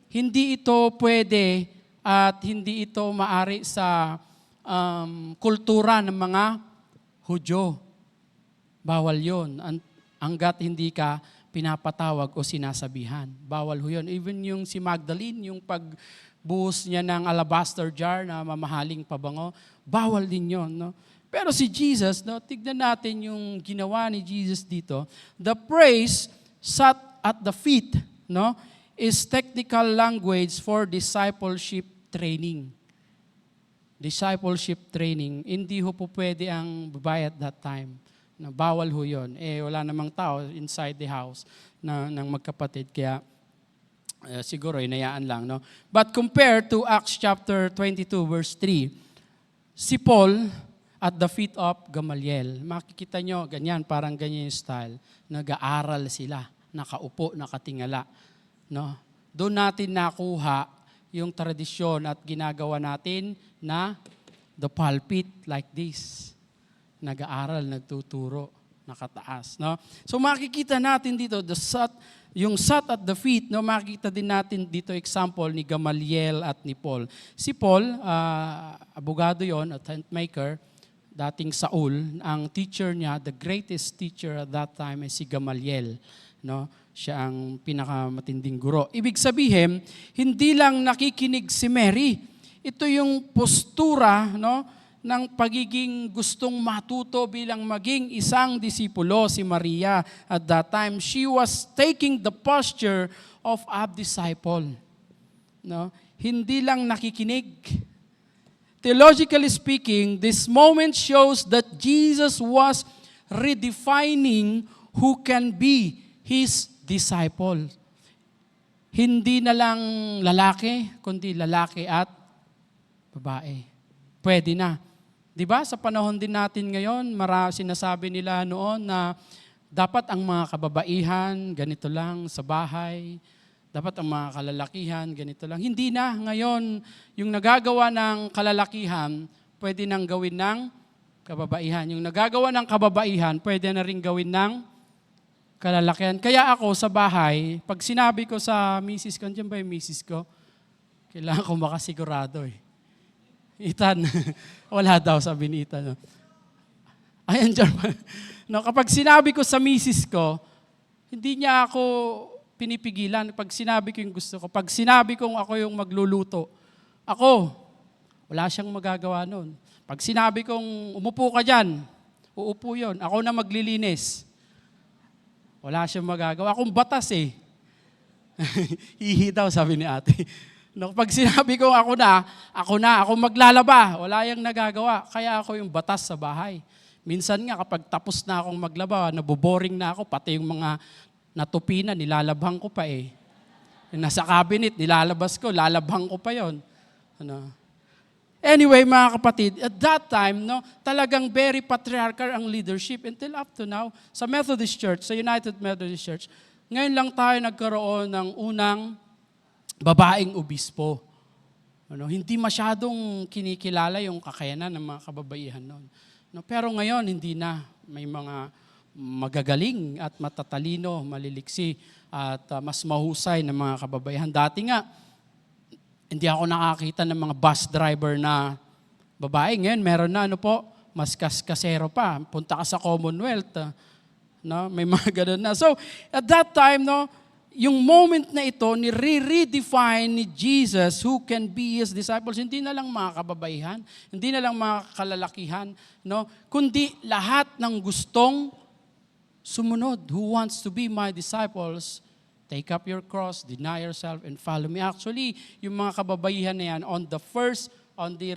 D: Hindi ito pwede at hindi ito maari sa kultura ng mga Hudyo. Bawal yun. Hanggat hindi ka pinapatawag o sinasabihan. Bawal ho yun. Even yung si Magdalene, yung pagbuhos niya ng alabaster jar na mamahaling pabango, bawal din yun. No? Pero si Jesus, no, tignan natin yung ginawa ni Jesus dito. The praise sat at the feet, no, is technical language for discipleship training. Discipleship training. Hindi ho po pwede ang babae at that time. Na bawal ho yun. Wala namang tao inside the house ng magkapatid. Kaya siguro inayaan lang. No? But compared to Acts chapter 22 verse 3, si Paul at the feet of Gamaliel. Makikita nyo, ganyan, parang ganyan yung style. Nag-aaral sila, nakaupo, nakatingala. No? Doon natin nakuha yung tradisyon at ginagawa natin na the pulpit like this. Nag-aaral, nagtuturo. nakataas. No? So makikita natin dito, yung sat at the feet, no, makikita din natin dito example ni Gamaliel at ni Paul. Si Paul, abogado yon at tent maker, dating Saul, ang teacher niya, the greatest teacher at that time ay si Gamaliel. No? Siya ang pinakamatinding guro. Ibig sabihin, hindi lang nakikinig si Mary. Ito yung postura, no, ng pagiging gustong matuto bilang maging isang disipulo si Maria at that time. She was taking the posture of a disciple. No? Hindi lang nakikinig. Theologically speaking, this moment shows that Jesus was redefining who can be His disciple. Hindi na lang lalaki, kundi lalaki at babae. Pwede na. 'Di ba? Sa panahon din natin ngayon, sinasabi nila noon na dapat ang mga kababaihan ganito lang sa bahay, dapat ang mga kalalakihan ganito lang. Hindi na ngayon yung nagagawa ng kalalakihan, pwede nang gawin ng kababaihan. Yung nagagawa ng kababaihan, pwede na rin gawin ng kalalakihan. Kaya ako sa bahay, pag sinabi ko sa misis ko, andyan ba yung misis ko? Kailangan ko makasigurado eh. Ethan, wala daw, sabi ni Ethan. No? Ayan dyan. No, kapag sinabi ko sa misis ko, hindi niya ako pinipigilan. Pag sinabi ko yung gusto ko, pag sinabi kong ako yung magluluto, ako, wala siyang magagawa nun. Pag sinabi kong umupo ka dyan, uupo yun. Ako na maglilinis. Wala siyang magagawa. Akong batas eh. Hihi daw, sabi ni ate. No, pag sinabi ko ako maglalaba, wala yang nagagawa. Kaya ako yung batas sa bahay. Minsan nga kapag tapos na akong maglaba, naboboring na ako, pati yung mga natupi na, nilalabhan ko pa eh. Yung nasa cabinet, nilalabas ko, lalabhan ko pa yon. Ano? Anyway, mga kapatid, at that time, no, talagang very patriarchal ang leadership until up to now. Sa Methodist Church, sa United Methodist Church, ngayon lang tayo nagkaroon ng unang babaeng obispo. Ano, hindi masyadong kinikilala yung kakayanan ng mga kababaihan noon. No, pero ngayon, hindi na. May mga magagaling at matatalino, maliliksi at mas mahusay na mga kababaihan. Dati nga, hindi ako nakakita ng mga bus driver na babae. Ngayon, meron na mas kasero pa. Punta ka sa Commonwealth. No? May mga ganun na. So, at that time, no, yung moment na ito, redefine ni Jesus who can be His disciples. Hindi na lang mga kababaihan, hindi na lang mga kalalakihan, no? Kundi lahat ng gustong sumunod, who wants to be my disciples, take up your cross, deny yourself, and follow me. Actually, yung mga kababaihan na yan, on the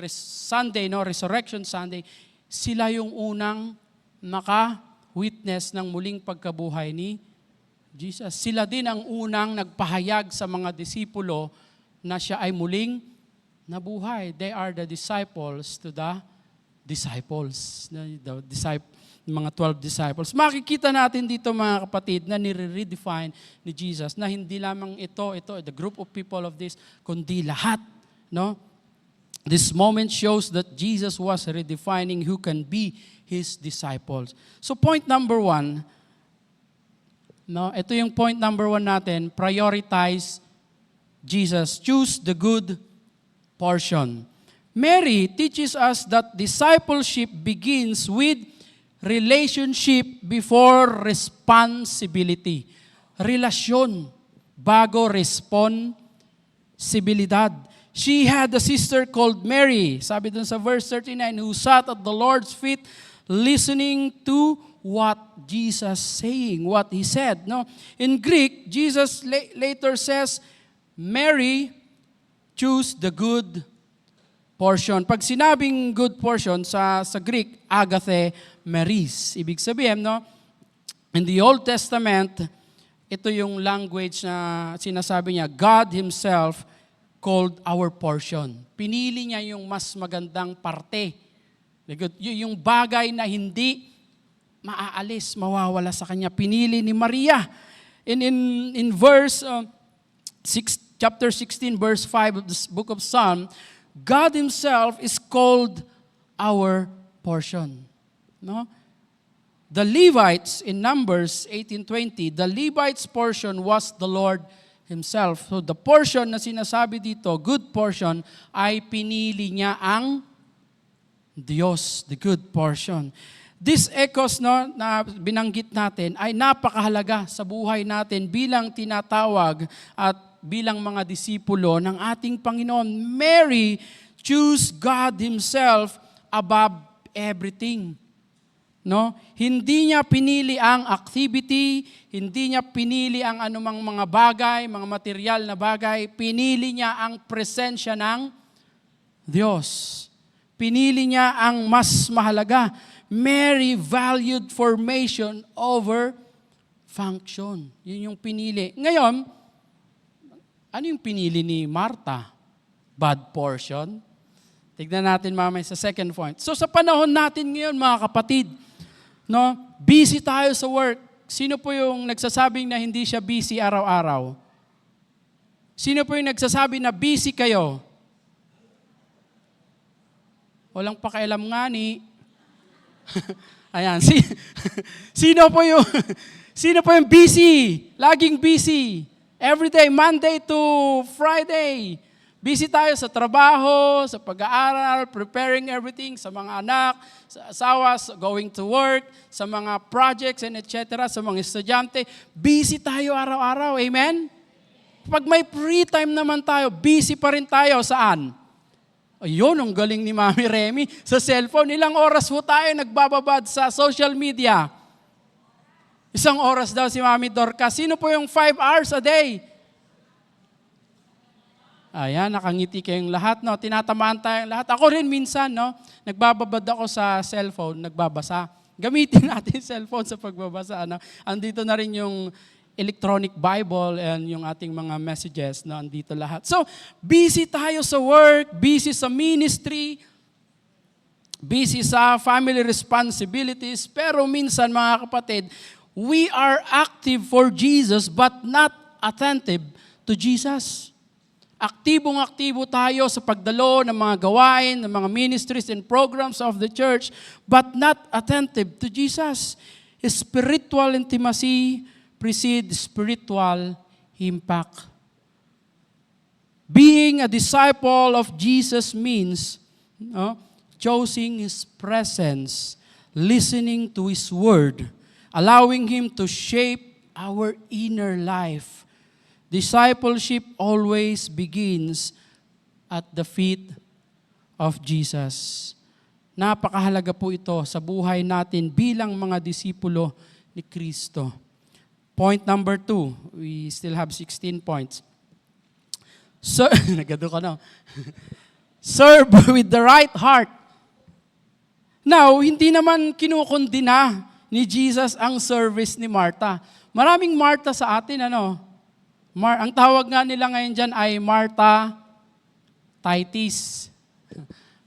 D: Sunday, no, Resurrection Sunday, sila yung unang naka-witness ng muling pagkabuhay ni Jesus. Sila din ang unang nagpahayag sa mga disipulo na siya ay muling nabuhay. They are the disciples to the disciples. Mga 12 disciples. Makikita natin dito mga kapatid na nire-redefine ni Jesus na hindi lamang ito, the group of people of this, kundi lahat. No? This moment shows that Jesus was redefining who can be His disciples. So point number 1, no, ito yung point number 1 natin, prioritize Jesus. Choose the good portion. Mary teaches us that discipleship begins with relationship before responsibility. Relasyon bago responsibilidad. She had a sister called Mary, sabi dun sa verse 39, who sat at the Lord's feet listening to what Jesus saying, what He said. No? In Greek, Jesus later says, Mary, choose the good portion. Pag sinabing good portion sa Greek, agathe meris. Ibig sabihin, no? In the Old Testament, ito yung language na sinasabi niya, God Himself called our portion. Pinili niya yung mas magandang parte. Yung bagay na hindi maaalis, mawawala sa kanya. Pinili ni Maria. In verse chapter 16, verse 5 of this book of Psalm, God Himself is called our portion. No? The Levites in Numbers 18:20, the Levites portion was the Lord Himself. So the portion na sinasabi dito, good portion, ay pinili niya ang Diyos, the good portion. This echoes na binanggit natin ay napakahalaga sa buhay natin bilang tinatawag at bilang mga disipulo ng ating Panginoon. Mary chose God Himself above everything. No? Hindi niya pinili ang activity, hindi niya pinili ang anumang mga bagay, mga material na bagay, pinili niya ang presensya ng Diyos. Pinili niya ang mas mahalaga. Mary valued formation over function. Yun yung pinili. Ngayon, ano yung pinili ni Martha? Bad portion? Tignan natin mamaya sa second point. So sa panahon natin ngayon, mga kapatid, no, busy tayo sa work. Sino po yung nagsasabing na hindi siya busy araw-araw? Sino po yung nagsasabi na busy kayo? Walang pakialam nga ni. Ayan, sino po yung busy? Laging busy. Every day, Monday to Friday. Busy tayo sa trabaho, sa pag-aaral, preparing everything, sa mga anak, sa asawa, going to work, sa mga projects and etc., sa mga estudyante. Busy tayo araw-araw. Amen? Pag may free time naman tayo, busy pa rin tayo. Saan? Ayun, ang galing ni Mami Remy. Sa cellphone, ilang oras po tayo nagbababad sa social media? 1 oras daw si Mami Dorcas. Sino po yung 5 hours a day? Ayan, nakangiti kayong lahat, no? Tinatamaan tayong lahat. Ako rin minsan, no? Nagbababad ako sa cellphone, nagbabasa. Gamitin natin cellphone sa pagbabasa, no? Andito na rin yung electronic Bible and yung ating mga messages, no? Andito lahat. So, busy tayo sa work, busy sa ministry, busy sa family responsibilities, pero minsan, mga kapatid, we are active for Jesus but not attentive to Jesus. Aktibong-aktibo tayo sa pagdalo ng mga gawain, ng mga ministries and programs of the church, but not attentive to Jesus. Spiritual intimacy precedes spiritual impact. Being a disciple of Jesus means choosing His presence, listening to His word, allowing Him to shape our inner life. Discipleship always begins at the feet of Jesus. Napakahalaga po ito sa buhay natin bilang mga disipulo ni Kristo. Point number 2, we still have 16 points. So, nagado ka na. Serve with the right heart. Now, hindi naman kinukundina ni Jesus ang service ni Martha. Maraming Martha sa atin, ano? Ang tawag nga nila ngayon dyan ay Martha Titis.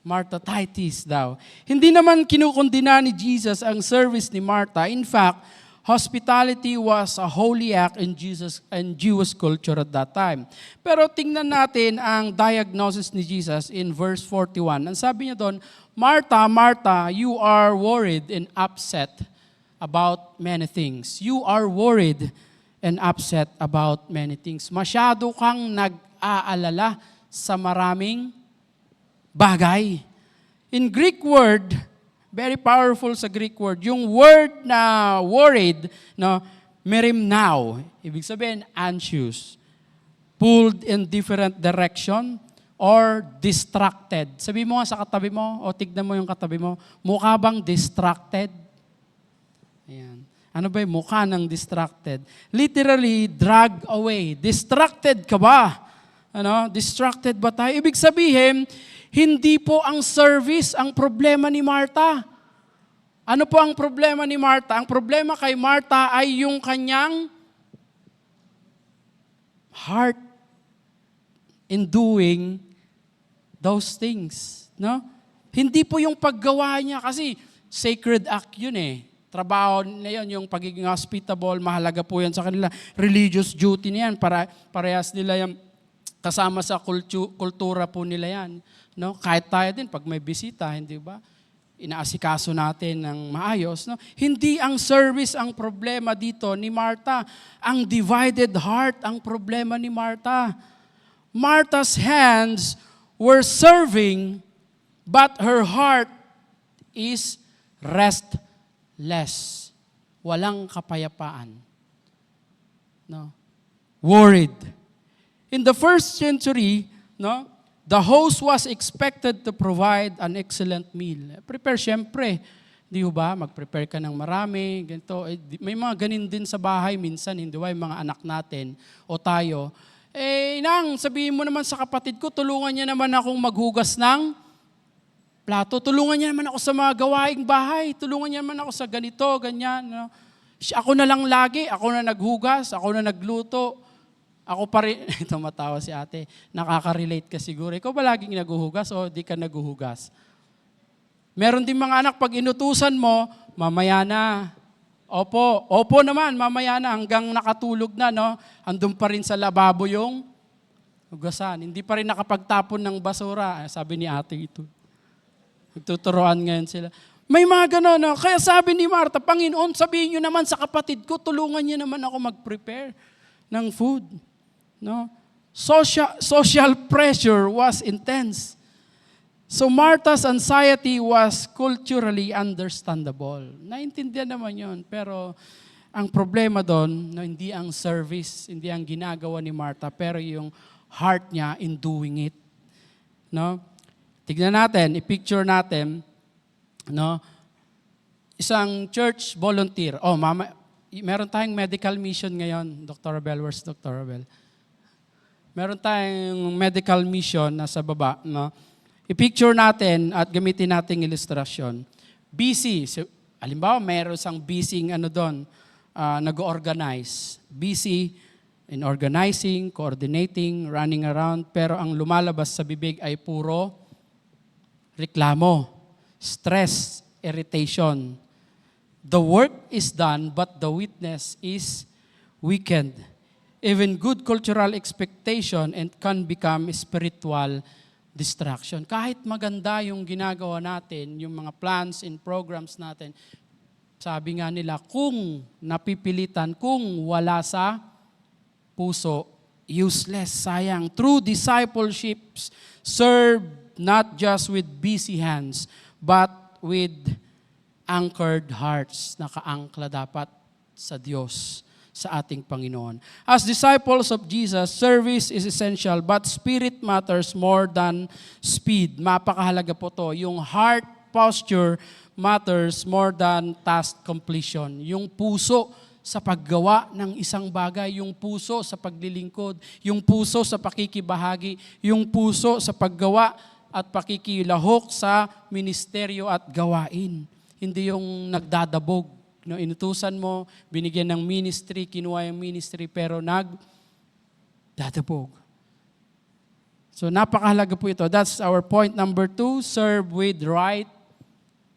D: Martha Titis daw. Hindi naman kinukundina ni Jesus ang service ni Martha. In fact, hospitality was a holy act in Jesus and Jewish culture at that time. Pero tingnan natin ang diagnosis ni Jesus in verse 41. Ang sabi niya doon, Martha, Martha, you are worried and upset about many things. You are worried and upset about many things. Masyado kang nag-aalala sa maraming bagay. In Greek word, very powerful sa Greek word, yung word na worried, no, merimnao, ibig sabihin anxious, pulled in different direction, or distracted. Sabi mo nga sa katabi mo, o tignan mo yung katabi mo, mukha bang distracted? Ayan. Ano ba yung mukha ng distracted? Literally, drag away. Distracted ka ba? Ano? Distracted ba tayo? Ibig sabihin, hindi po ang service ang problema ni Martha. Ano po ang problema ni Martha? Ang problema kay Martha ay yung kanyang heart in doing those things. No? Hindi po yung paggawa niya kasi sacred act yun eh. Trabaho na yun, yung pagiging hospitable, mahalaga po yan sa kanila. Religious duty na yan, parehas nila yan, kasama sa kultura po nila yan. No? Kahit tayo din, pag may bisita, hindi ba? inaasikaso natin ng maayos. No? Hindi ang service ang problema dito ni Martha. Ang divided heart ang problema ni Martha. Martha's hands were serving, but her heart is restless. Walang kapayapaan. No? Worried. In the first century, no, the host was expected to provide an excellent meal. Prepare siyempre. Di ba? Mag-prepare ka ng marami, ganito. May mga ganin din sa bahay minsan, hindi ba? Yung mga anak natin o tayo. Inang, sabihin mo naman sa kapatid ko, tulungan niya naman akong maghugas ng plato. Tulungan niya naman ako sa mga gawaing bahay. Tulungan niya naman ako sa ganito, ganyan. No? Ako na lang lagi, ako na naghugas, ako na nagluto. Ako pa rin, ito matawa si ate, nakaka-relate ka siguro. Ikaw ba laging naguhugas o di ka naguhugas? Meron din mga anak, pag inutusan mo, mamaya na. Opo naman, mamaya na hanggang nakatulog na, no? Andun pa rin sa lababo yung hugasan. Hindi pa rin nakapagtapon ng basura. Sabi ni ate ito. Nagtuturoan ngayon sila. May mga gano'n, no? Kaya sabi ni Martha, Panginoon, sabihin niyo naman sa kapatid ko, tulungan niyo naman ako mag-prepare ng food. No? Social pressure was intense. So Martha's anxiety was culturally understandable. Naintindihan naman yun. Pero ang problema doon, no, hindi ang service, hindi ang ginagawa ni Martha, pero yung heart niya in doing it. No? Tignan natin, i-picture natin, no? Isang church volunteer. Meron tayong medical mission ngayon, Dr. Abel. Where's Dr. Abel? Meron tayong medical mission na sa baba. No? I-picture natin at gamitin nating ilustrasyon. Busy. Halimbawa, meron isang busy doon, nag-organize. Busy in organizing, coordinating, running around, pero ang lumalabas sa bibig ay puro reklamo, stress, irritation. The work is done, but the witness is weakened. Even good cultural expectation and can become spiritual distraction. Kahit maganda yung ginagawa natin, yung mga plans and programs natin, sabi nga nila, kung napipilitan, kung wala sa puso, useless, sayang. True discipleships serve not just with busy hands, but with anchored hearts. Nakaangkla dapat sa Diyos, sa ating Panginoon. As disciples of Jesus, service is essential, but spirit matters more than speed. Mapakahalaga po to. Yung heart posture matters more than task completion. Yung puso sa paggawa ng isang bagay, yung puso sa paglilingkod, yung puso sa pakikibahagi, yung puso sa paggawa at pakikilahok sa ministeryo at gawain. Hindi yung nagdadabog. No, inutusan mo, binigyan ng ministry, kinuha yung ministry, pero nagdadabog. So napakahalaga po ito. That's our point number 2, serve with right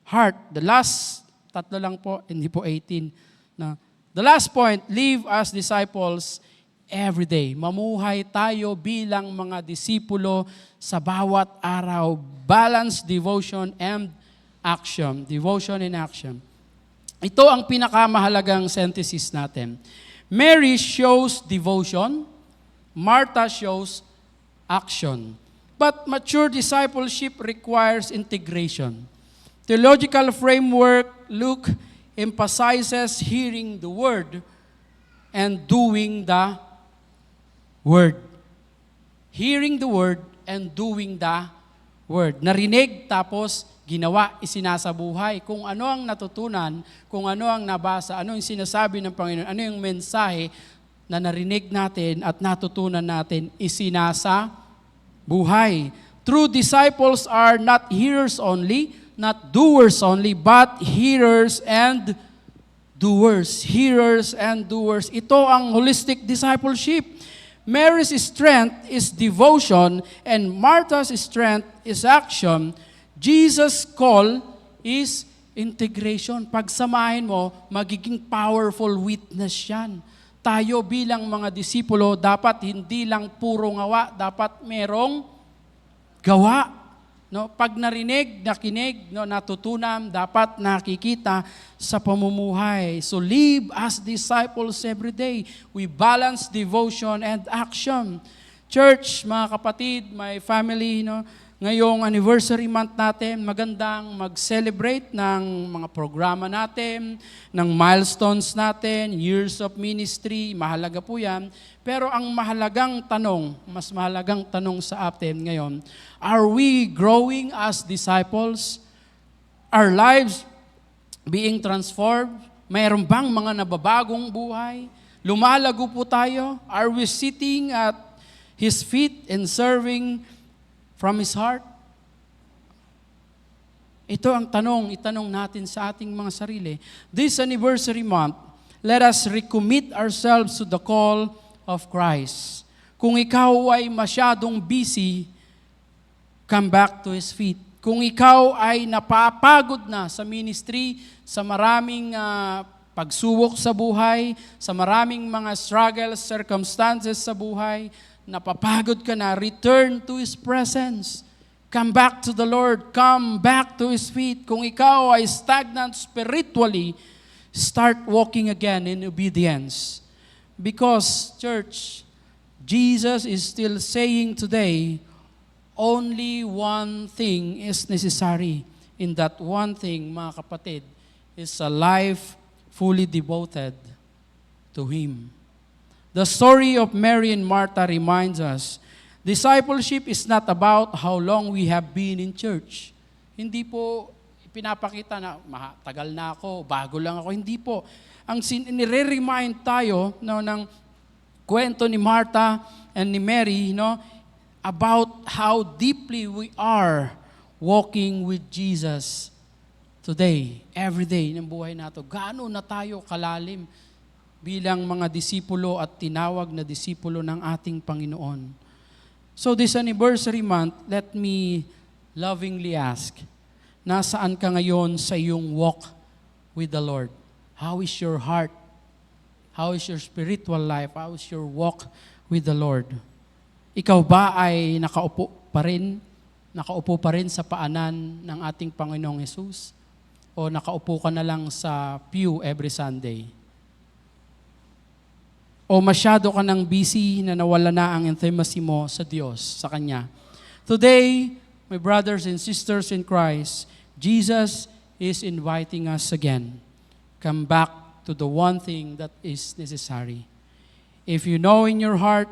D: heart. The last, 3 lang po, hindi po 18. No. The last point, live as disciples every day. Mamuhay tayo bilang mga disipulo sa bawat araw. Balance devotion and action. Devotion and action. Ito ang pinakamahalagang synthesis natin. Mary shows devotion. Martha shows action. But mature discipleship requires integration. Theological framework, Luke emphasizes hearing the word and doing the word. Hearing the word and doing the word. Narinig tapos ginawa, isinasabuhay. Kung ano ang natutunan, kung ano ang nabasa, ano yung sinasabi ng Panginoon, ano yung mensahe na narinig natin at natutunan natin, isinasabuhay. True disciples are not hearers only, not doers only, but hearers and doers. Hearers and doers. Ito ang holistic discipleship. Mary's strength is devotion and Martha's strength is action. Jesus' call is integration. Pagsamahin mo, magiging powerful witness yan. Tayo bilang mga disipulo, dapat hindi lang puro ngawa, dapat merong gawa. No, pag narinig, nakinig, no, natutunan, dapat nakikita sa pamumuhay. So live as disciples every day. We balance devotion and action. Church, mga kapatid, my family, no, ngayong anniversary month natin, magandang mag-celebrate ng mga programa natin, ng milestones natin, years of ministry, mahalaga po yan. Pero ang mahalagang tanong, mas mahalagang tanong sa atin ngayon, are we growing as disciples? Our lives being transformed? Mayroon bang mga nababagong buhay? Lumalago po tayo? Are we sitting at His feet and serving from His heart? Ito ang itanong natin sa ating mga sarili. This anniversary month, let us recommit ourselves to the call of Christ. Kung ikaw ay masyadong busy, come back to His feet. Kung ikaw ay napapagod na sa ministry, sa maraming pagsubok sa buhay, sa maraming mga struggles, circumstances sa buhay, napapagod ka na, return to His presence. Come back to the Lord. Come back to His feet. Kung ikaw ay stagnant spiritually, start walking again in obedience. Because, church, Jesus is still saying today, only one thing is necessary. In that one thing, mga kapatid, is a life fully devoted to Him. The story of Mary and Martha reminds us, discipleship is not about how long we have been in church. Hindi po pinapakita na tagal na ako, bago lang ako. Hindi po. Ang nire-remind tayo ng kwento ni Martha and ni Mary, about how deeply we are walking with Jesus today, every day ng buhay nato. Gaano na tayo kalalim bilang mga disipulo at tinawag na disipulo ng ating Panginoon. So this anniversary month, let me lovingly ask, nasaan ka ngayon sa iyong walk with the Lord? How is your heart? How is your spiritual life? How is your walk with the Lord? Ikaw ba ay nakaupo pa rin sa paanan ng ating Panginoong Hesus? O nakaupo ka na lang sa pew every Sunday? O masyado ka nang busy na nawala na ang intimacy mo sa Diyos, sa Kanya? Today, my brothers and sisters in Christ, Jesus is inviting us again. Come back to the one thing that is necessary. If you know in your heart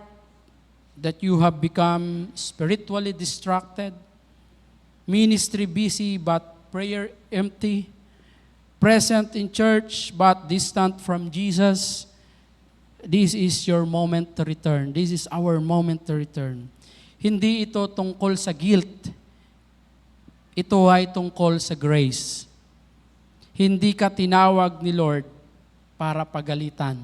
D: that you have become spiritually distracted, ministry busy but prayer empty, present in church but distant from Jesus, this is your moment to return. This is our moment to return. Hindi ito tungkol sa guilt. Ito ay tungkol sa grace. Hindi ka tinawag ni Lord para pagalitan.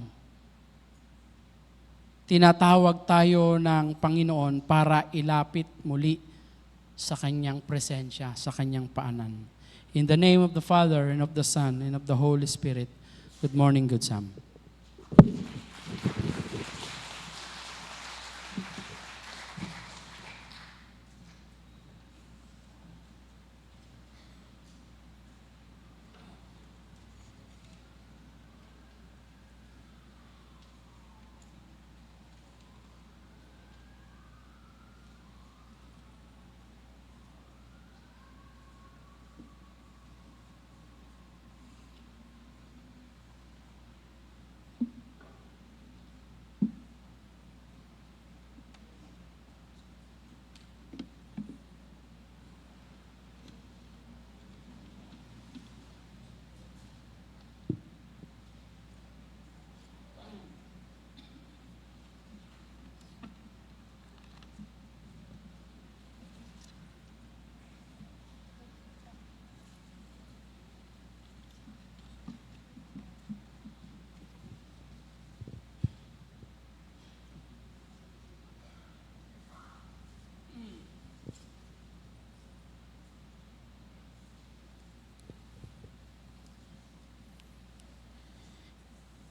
D: Tinatawag tayo ng Panginoon para ilapit muli sa Kanyang presensya, sa Kanyang paanan. In the name of the Father, and of the Son, and of the Holy Spirit. Good morning, Good Sam.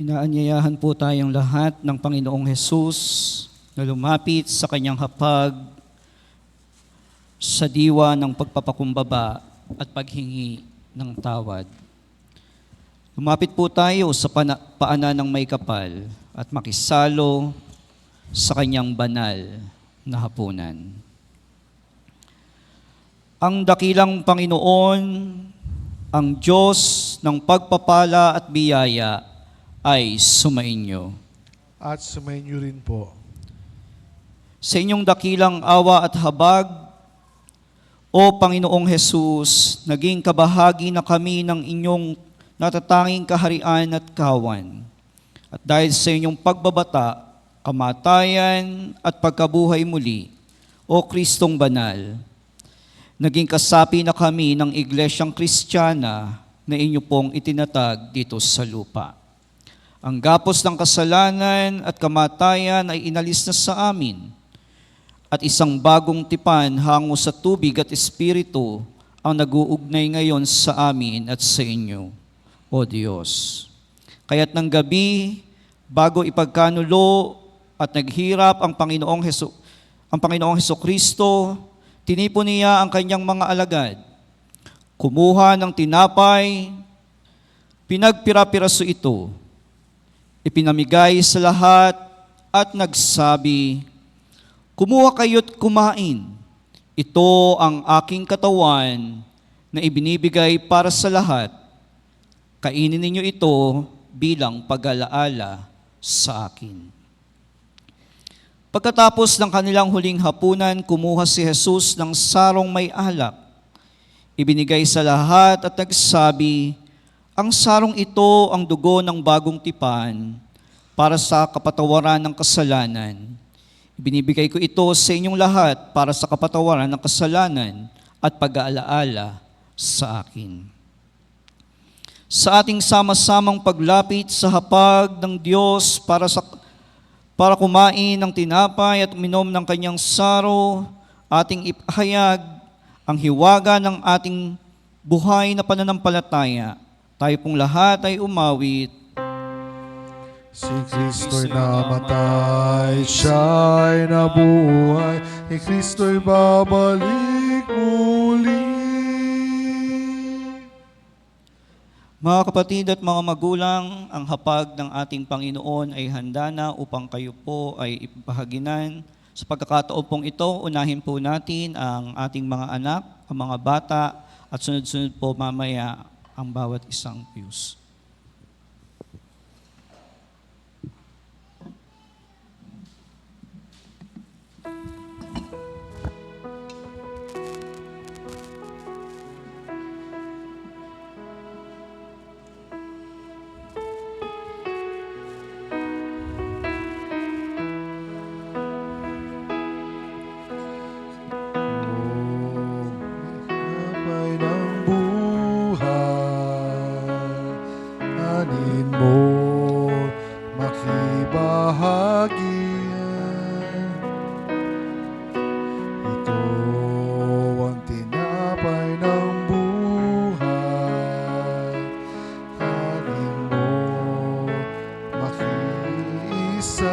E: Inaanyayahan po tayong lahat ng Panginoong Hesus na lumapit sa kanyang hapag sa diwa ng pagpapakumbaba at paghingi ng tawad. Lumapit po tayo sa paanan ng may kapal at makisalo sa kanyang banal na hapunan. Ang dakilang Panginoon, ang Diyos ng pagpapala at biyaya ay sumainyo.
A: At sumainyo rin po.
E: Sa inyong dakilang awa at habag, O Panginoong Hesus, naging kabahagi na kami ng inyong natatanging kaharian at kawan. At dahil sa inyong pagbabata, kamatayan at pagkabuhay muli, O Kristong Banal, naging kasapi na kami ng Iglesyang Kristiyana na inyo pong itinatag dito sa lupa. Ang gapos ng kasalanan at kamatayan ay inalis na sa amin, at isang bagong tipan hango sa tubig at espiritu ang nag-uugnay ngayon sa amin at sa inyo, O Diyos. Kaya't ng gabi, bago ipagkanulo at naghirap ang Panginoong Hesukristo, tinipon niya ang kanyang mga alagad. Kumuha ng tinapay, pinagpira-piraso ito, ipinamigay sa lahat at nagsabi, "Kumuha kayo't kumain. Ito ang aking katawan na ibinibigay para sa lahat. Kainin ninyo ito bilang pag-alaala sa akin." Pagkatapos ng kanilang huling hapunan, kumuha si Jesus ng sarong may alak. Ibinigay sa lahat at nagsabi, "Ang sarong ito ang dugo ng bagong tipan para sa kapatawaran ng kasalanan. Binibigay ko ito sa inyong lahat para sa kapatawaran ng kasalanan at pag-aalaala sa akin." Sa ating sama-samang paglapit sa hapag ng Diyos para kumain ng tinapay at uminom ng kanyang saro, ating ipahayag ang hiwaga ng ating buhay na pananampalataya. Tayo pong lahat ay umawit.
A: Si Kristo'y namatay, siya'y nabuhay, ni Kristo'y babalik muli.
E: Mga kapatid at mga magulang, ang hapag ng ating Panginoon ay handa na upang kayo po ay ipahaginan. Sa pagkakataon pong ito, unahin po natin ang ating mga anak, ang mga bata, at sunod-sunod po mamaya ang bawat isang piyus.
A: Kapay ng buhay, anin mo makibahagian. Ito ang tinapay ng buhay, anin mo makiisa.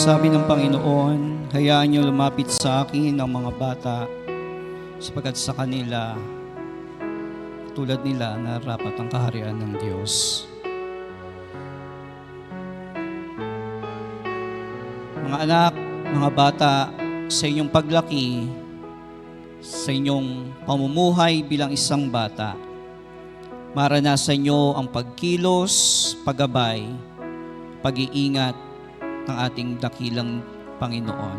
E: Sabi ng Panginoon, hayaan niyo lumapit sa akin ang mga bata, sapagkat sa kanila, tulad nila, narapat ang kaharian ng Diyos. Mga anak, mga bata, sa inyong paglaki, sa inyong pamumuhay bilang isang bata, maranasan niyo ang pagkilos, paggabay, pag-iingat ng ating dakilang Panginoon.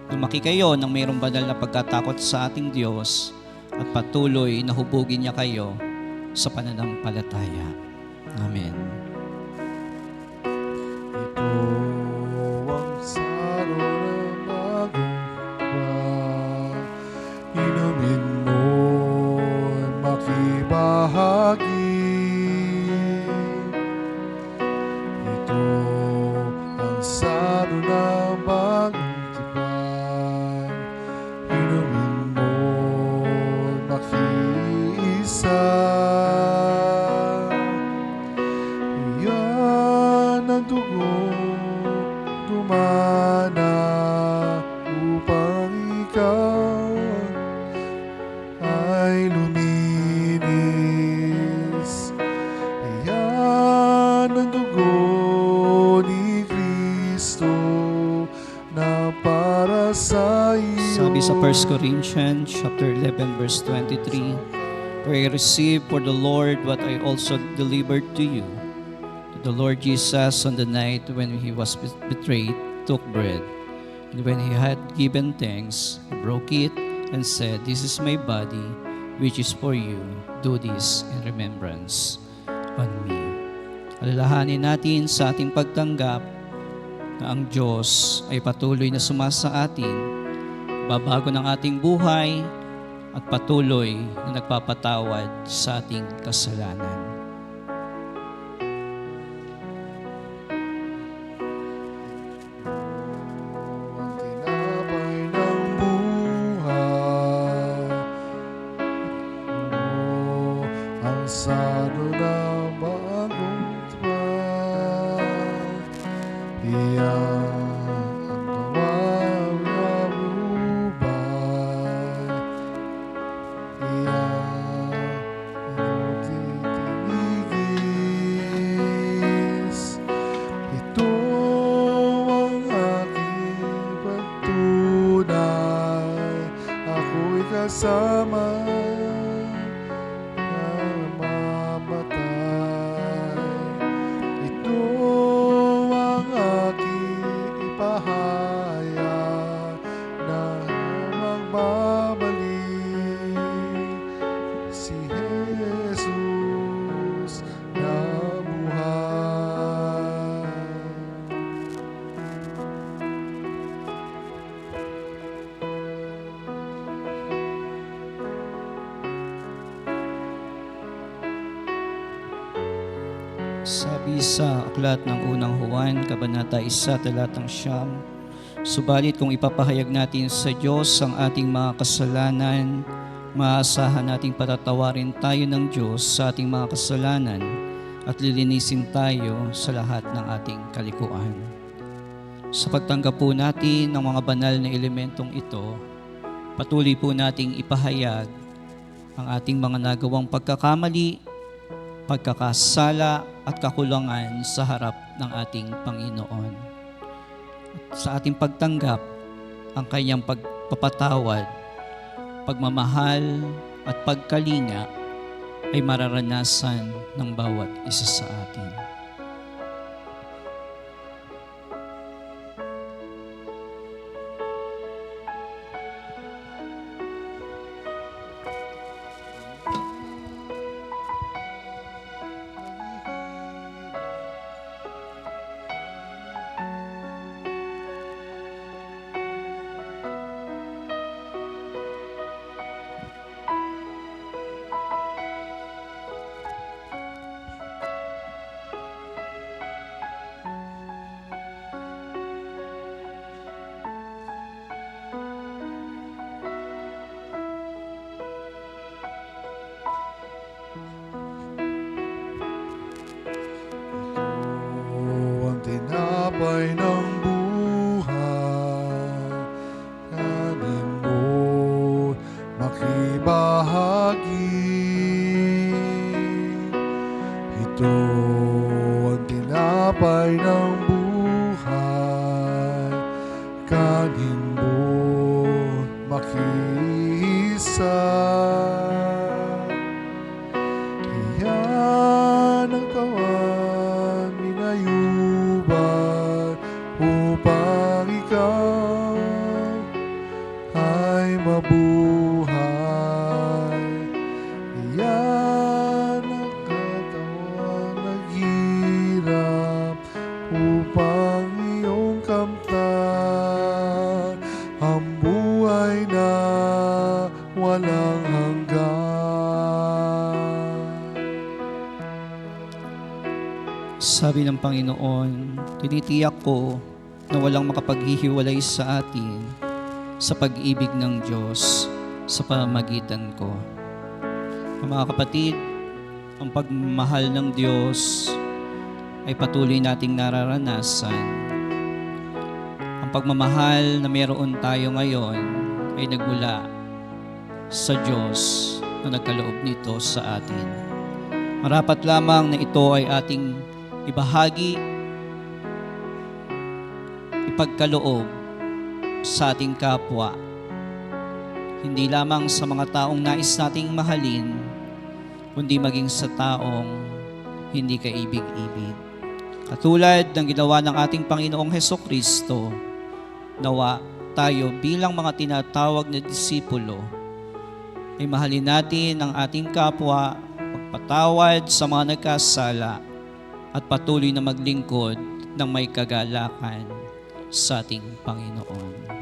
E: Lumaki kayo ng mayroong banal na pagkatakot sa ating Diyos at patuloy na hubugin niya kayo sa pananampalataya. Amen.
A: Ito ang saro ng bagong tipan, inumin mo'y makibahagi. Ito ang saro ng bagong tipan, inumin mo'y isa. Iyan ang dugo dumana upang ikaw ay luminis. Iyan ang dugo ni Kristo na para sa iyo.
E: Sabi sa 1 Corinthians chapter 11 verse 23, "For I received for the Lord what I also delivered to you. The Lord Jesus, on the night when he was betrayed, took bread. And when he had given thanks, he broke it and said, 'This is my body, which is for you. Do this in remembrance on me.'" Alalahanin natin sa ating pagtanggap na ang Diyos ay patuloy na sumasa atin, babago ng ating buhay, at patuloy na nagpapatawad sa ating kasalanan.
A: Ang tinapay ng buhay, ang sano ng bagong tipan, iyan ang nawawalubay, iyan ang titinigis. Ito ang aking pagtunay, ako'y kasama ng mamatay. Ito ang aking ipahayag na magbabalik, si Jesus na buhay.
E: Sabi sa aklat ng unang Juan, Kabanata 1, talatang 9, "Subalit kung ipapahayag natin sa Diyos ang ating mga kasalanan, maaasahan nating patatawarin tayo ng Diyos sa ating mga kasalanan at lilinisin tayo sa lahat ng ating kalikuan." Sa pagtanggap po natin ng mga banal na elementong ito, patuloy po nating ipahayag ang ating mga nagawang pagkakamali, pagkakasala at kakulangan sa harap ng ating Panginoon. At sa ating pagtanggap, ang kanyang pagpapatawad, pagmamahal at pagkalinga ay mararanasan ng bawat isa sa atin.
A: Ang tinapay ng buhay, kanin mo't makibahagi. Ito ang tinapay ng buhay, kanin mo't makihisa. Iyan ang tawan minayuban upang ikaw ay mabuhay. Iyan ang katawan naghirap upang iyong kamtan ang buhay na walang hanggan.
E: Sabi ng Panginoon, "Tinitiyak ko na walang makapaghihiwalay sa atin sa pag-ibig ng Diyos sa pamamagitan ko." Mga kapatid, ang pagmamahal ng Diyos ay patuloy nating nararanasan. Ang pagmamahal na meron tayo ngayon ay nagmula sa Diyos na nagkaloob nito sa atin. Marapat lamang na ito ay ating ibahagi, ipagkaloob sa ating kapwa. Hindi lamang sa mga taong nais nating mahalin, kundi maging sa taong hindi kaibig-ibig. Katulad ng ginawa ng ating Panginoong Hesukristo, nawa tayo bilang mga tinatawag na disipulo, ay mahalin natin ang ating kapwa, magpatawad sa mga nagkasala, at patuloy na maglingkod ng may kagalakan sa ating Panginoon.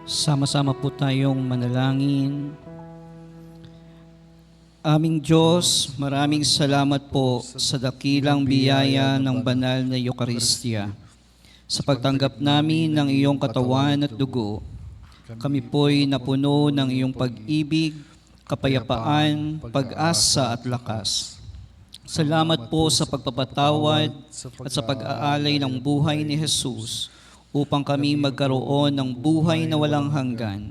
E: Sama-sama po tayong manalangin. Aming Diyos, maraming salamat po sa dakilang biyaya ng banal na Eucharistia. Sa pagtanggap namin ng iyong katawan at dugo, kami po'y napuno ng iyong pag-ibig, kapayapaan, pag-asa at lakas. Salamat po sa pagpapatawad at sa pag-aalay ng buhay ni Jesus upang kami magkaroon ng buhay na walang hanggan.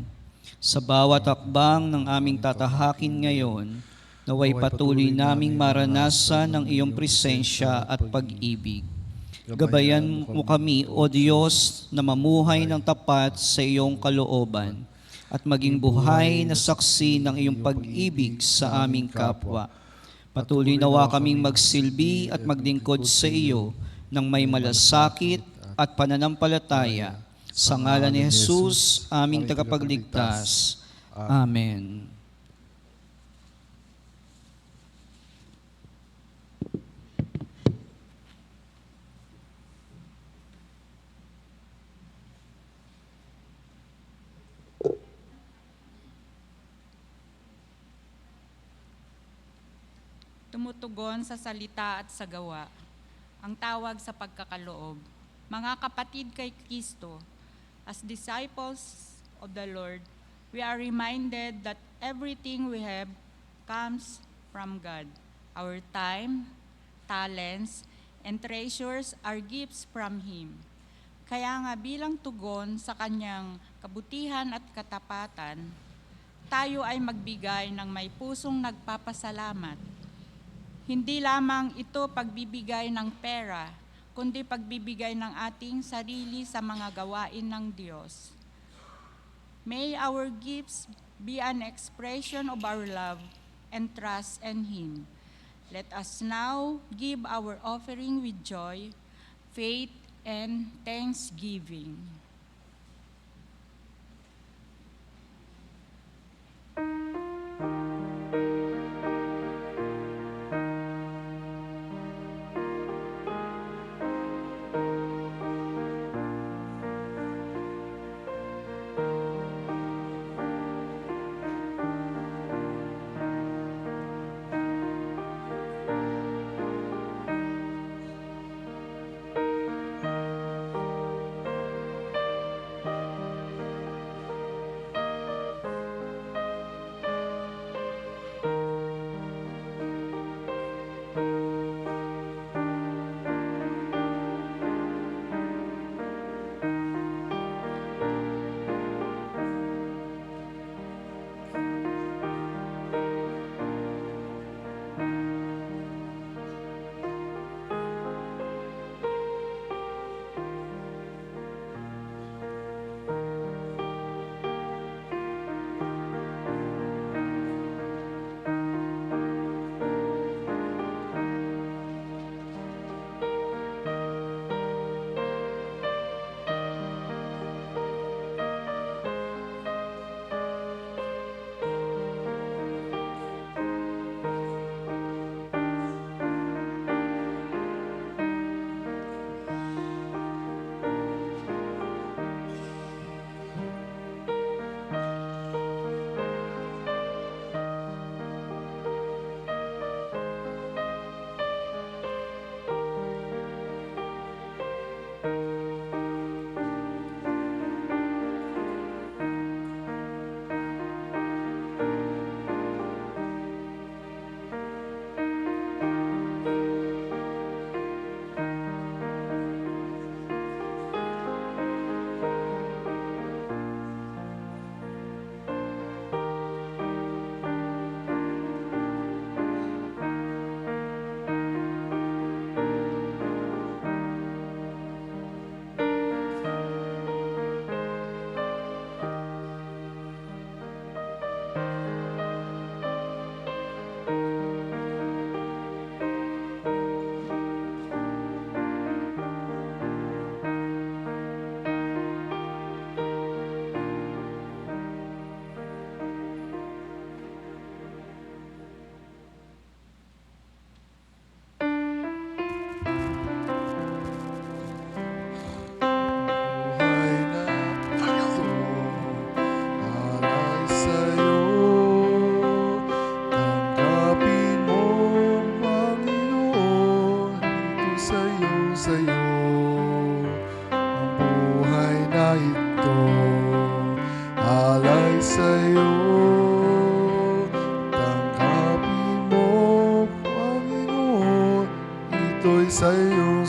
E: Sa bawat hakbang ng aming tatahakin ngayon, naway patuloy naming maranasan ang iyong presensya at pag-ibig. Gabayan mo kami, O Diyos, na mamuhay ng tapat sa iyong kalooban at maging buhay na saksi ng iyong pag-ibig sa aming kapwa. Patuloy nawa kaming magsilbi at maglingkod sa iyo ng may malasakit at pananampalataya. Sa ngalan ni Jesus, aming tagapagligtas. Amen.
B: Tumutugon sa salita at sa gawa, ang tawag sa pagkakaloob. Mga kapatid kay Kristo, as disciples of the Lord, we are reminded that everything we have comes from God. Our time, talents, and treasures are gifts from Him. Kaya nga bilang tugon sa kanyang kabutihan at katapatan, tayo ay magbigay ng may pusong nagpapasalamat. Hindi lamang ito pagbibigay ng pera, kundi pagbibigay ng ating sarili sa mga gawain ng Diyos. May our gifts be an expression of our love and trust in Him. Let us now give our offering with joy, faith, and thanksgiving.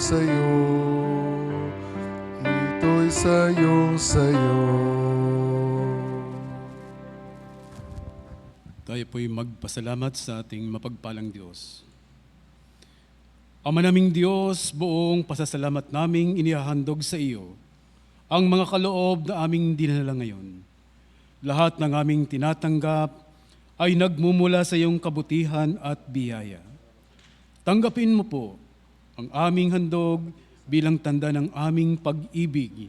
A: sa'yo, ito'y sa'yo.
C: Tayo po'y magpasalamat sa ating mapagpalang Diyos. Ama naming Diyos, buong pasasalamat naming inihahandog sa iyo ang mga kaloob na aming dinala ngayon. Lahat ng aming tinatanggap ay nagmumula sa iyong kabutihan at biyaya. Tanggapin mo po ang aming handog bilang tanda ng aming pag-ibig,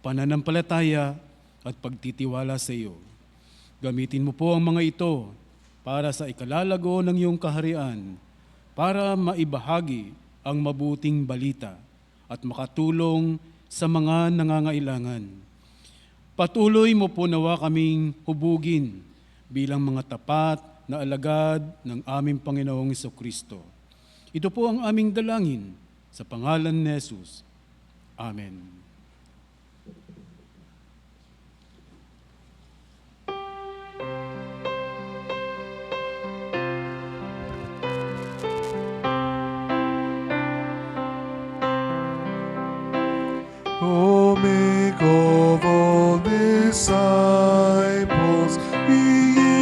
C: pananampalataya at pagtitiwala sa iyo. Gamitin mo po ang mga ito para sa ikalalago ng iyong kaharian, para maibahagi ang mabuting balita at makatulong sa mga nangangailangan. Patuloy mo po nawa kaming hubugin bilang mga tapat na alagad ng aming Panginoong Jesucristo. Ito po ang aming dalangin sa pangalan ni Jesus. Amen.
A: O make of all disciples, be ye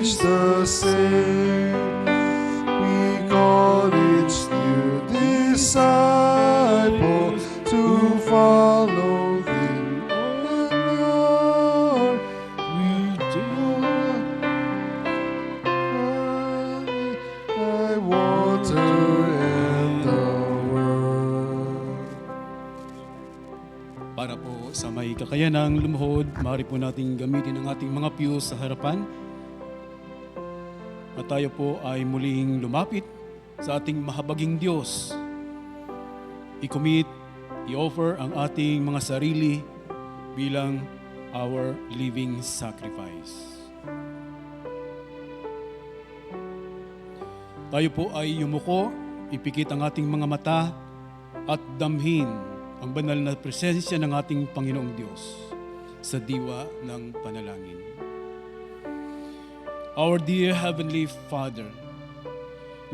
A: remains the same. We call each new disciple to follow thee, O Lord. We do thy water and the word.
C: Para po sa may kakayanang lumuhod, maaari po nating gamitin ang ating mga pew sa harapan. At tayo po ay muling lumapit sa ating mahabaging Diyos. I-commit, i-offer ang ating mga sarili bilang our living sacrifice. Tayo po ay yumuko, ipikit ang ating mga mata at damhin ang banal na presensya ng ating Panginoong Diyos sa diwa ng panalangin. Our dear Heavenly Father,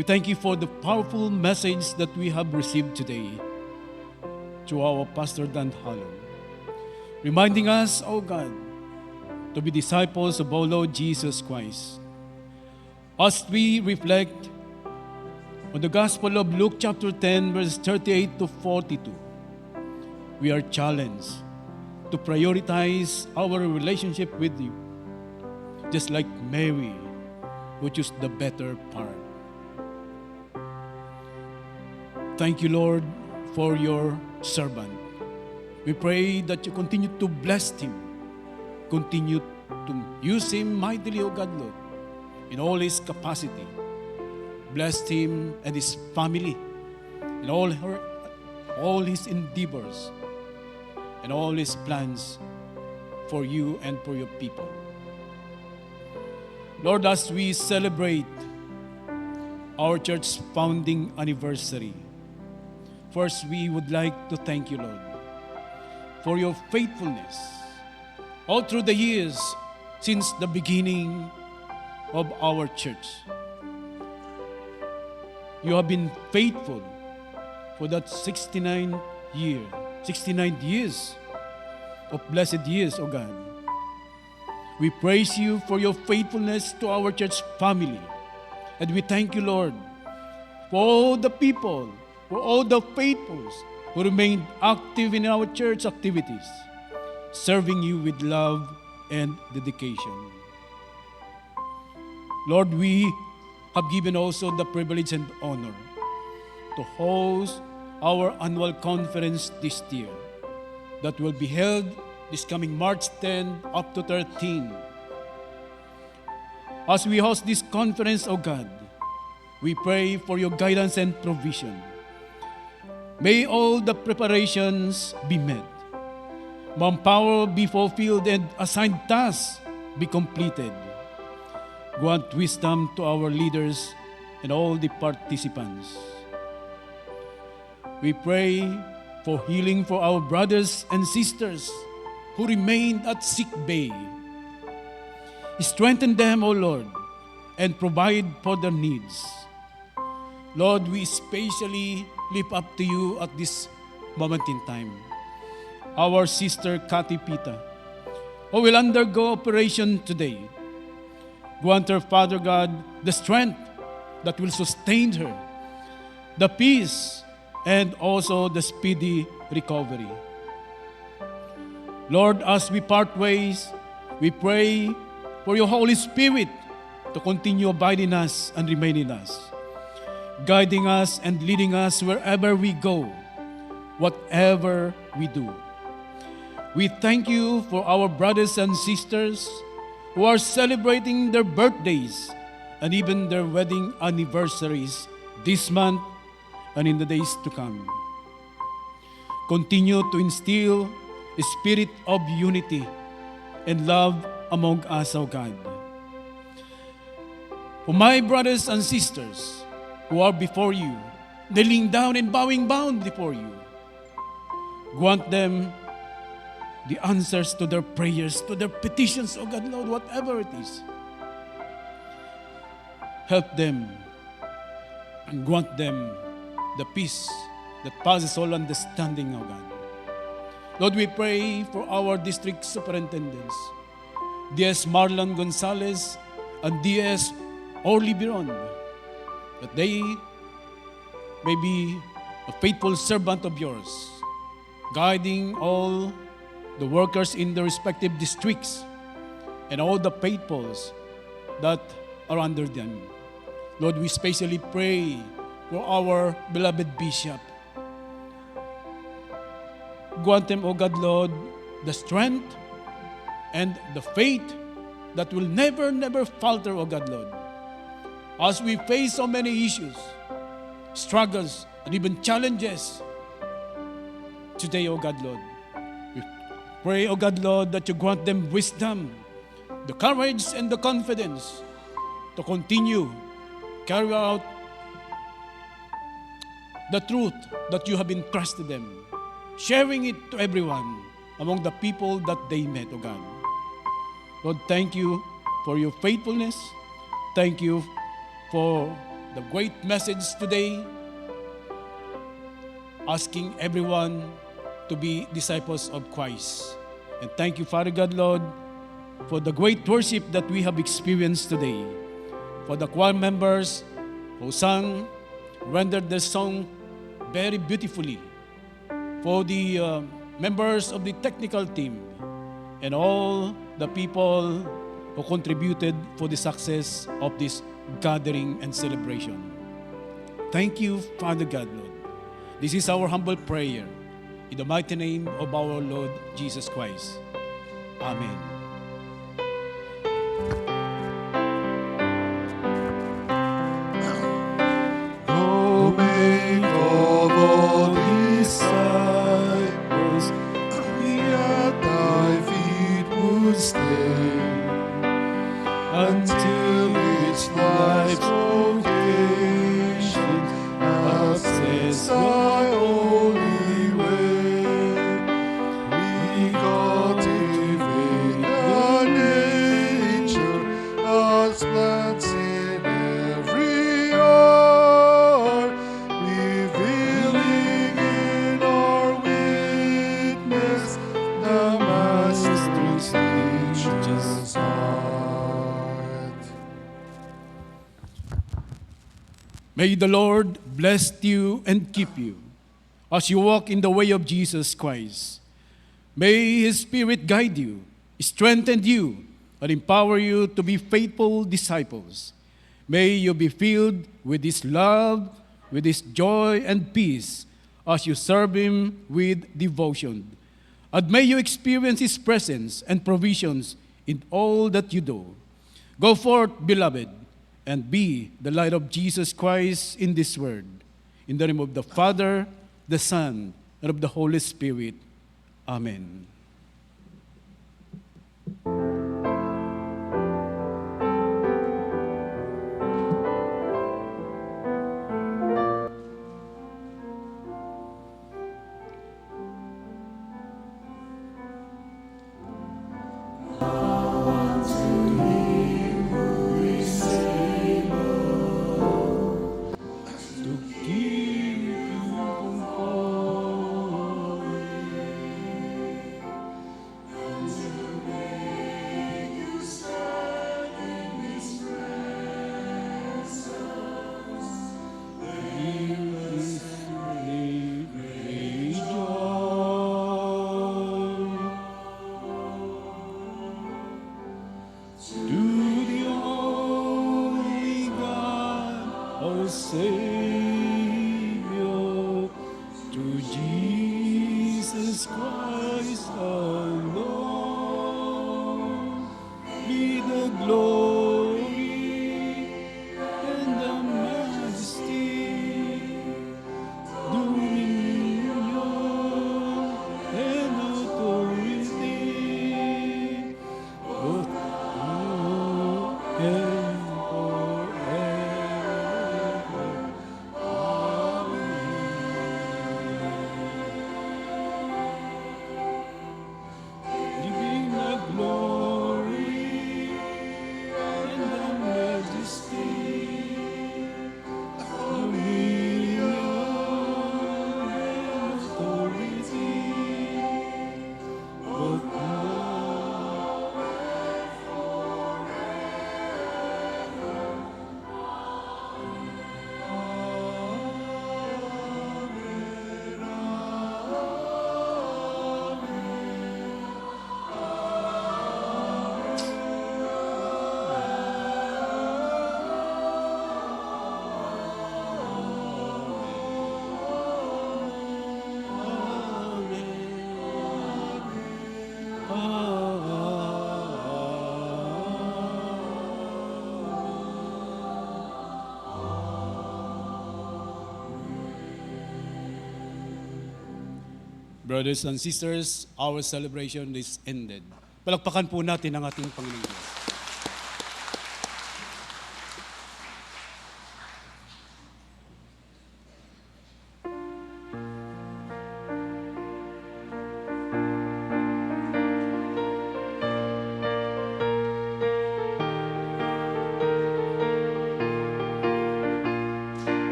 C: we thank you for the powerful message that we have received today through our Pastor Dan Halon, reminding us, O God, to be disciples of our Lord Jesus Christ. As we reflect on the Gospel of Luke chapter 10, verse 38 to 42, we are challenged to prioritize our relationship with you, just like Mary, who chose the better part. Thank you, Lord, for your servant. We pray that you continue to bless him, continue to use him mightily, O God, Lord, in all his capacity. Bless him and his family, in all his endeavors, and all his plans for you and for your people. Lord, as we celebrate our church's founding anniversary, first we would like to thank you, Lord, for your faithfulness all through the years since the beginning of our church. You have been faithful for that 69 years of blessed years, O God. We praise you for your faithfulness to our church family. And we thank you, Lord, for all the people, for all the faithfuls who remained active in our church activities, serving you with love and dedication. Lord, we have given also the privilege and honor to host our annual conference this year that will be held this coming March 10 up to 13. As we host this conference, O God, we pray for your guidance and provision. May all the preparations be met, manpower be fulfilled, and assigned tasks be completed. Grant wisdom to our leaders and all the participants. We pray for healing for our brothers and sisters who remained at sick bay. Strengthen them, O Lord, and provide for their needs. Lord, we especially lift up to you at this moment in time our sister Kathy Pita, who will undergo operation today. Grant her, Father God, the strength that will sustain her, the peace, and also the speedy recovery. Lord, as we part ways, we pray for your Holy Spirit to continue abiding us and remain in us, guiding us and leading us wherever we go, whatever we do. We thank you for our brothers and sisters who are celebrating their birthdays and even their wedding anniversaries this month and in the days to come. Continue to instill a spirit of unity and love among us, O God. For my brothers and sisters who are before you, kneeling down and bowing down before you, grant them the answers to their prayers, to their petitions, O God, Lord, whatever it is. Help them and grant them the peace that passes all understanding, O God. Lord, we pray for our district superintendents, D.S. Marlon Gonzalez and DS or Liberon, that they may be a faithful servant of yours, guiding all the workers in the respective districts and all the faithfuls that are under them. Lord, we especially pray for our beloved Bishop. Grant them, O God, Lord, the strength and the faith that will never, never falter, O God, Lord. As we face so many issues, struggles, and even challenges today, O God, Lord, we pray, O God, Lord, that you grant them wisdom, the courage and the confidence to continue carry out the truth that you have entrusted them, sharing it to everyone among the people that they met, O God. Lord, thank you for your faithfulness. Thank you for the great message today, asking everyone to be disciples of Christ. And thank you, Father God, Lord, for the great worship that we have experienced today, for the choir members who sang, rendered their song very beautifully, for the members of the technical team, and all the people who contributed for the success of this gathering and celebration. Thank you, Father God, Lord. This is our humble prayer. In the mighty name of our Lord Jesus Christ. Amen.
A: Go make of all disciples, we at thy feet would stay, until each life's vocation access thy holy way. We cultivate the nature as plants in every heart, revealing in our witness the Master's teacher's heart.
C: May the Lord bless you and keep you as you walk in the way of Jesus Christ. May His Spirit guide you, strengthen you, and empower you to be faithful disciples. May you be filled with His love, with His joy and peace as you serve Him with devotion. And may you experience His presence and provisions in all that you do. Go forth, beloved, and be the light of Jesus Christ in this world. In the name of the Father, the Son, and of the Holy Spirit. Amen. Brothers and sisters, our celebration is ended. Palakpakan po natin ang ating Panginoon Diyos.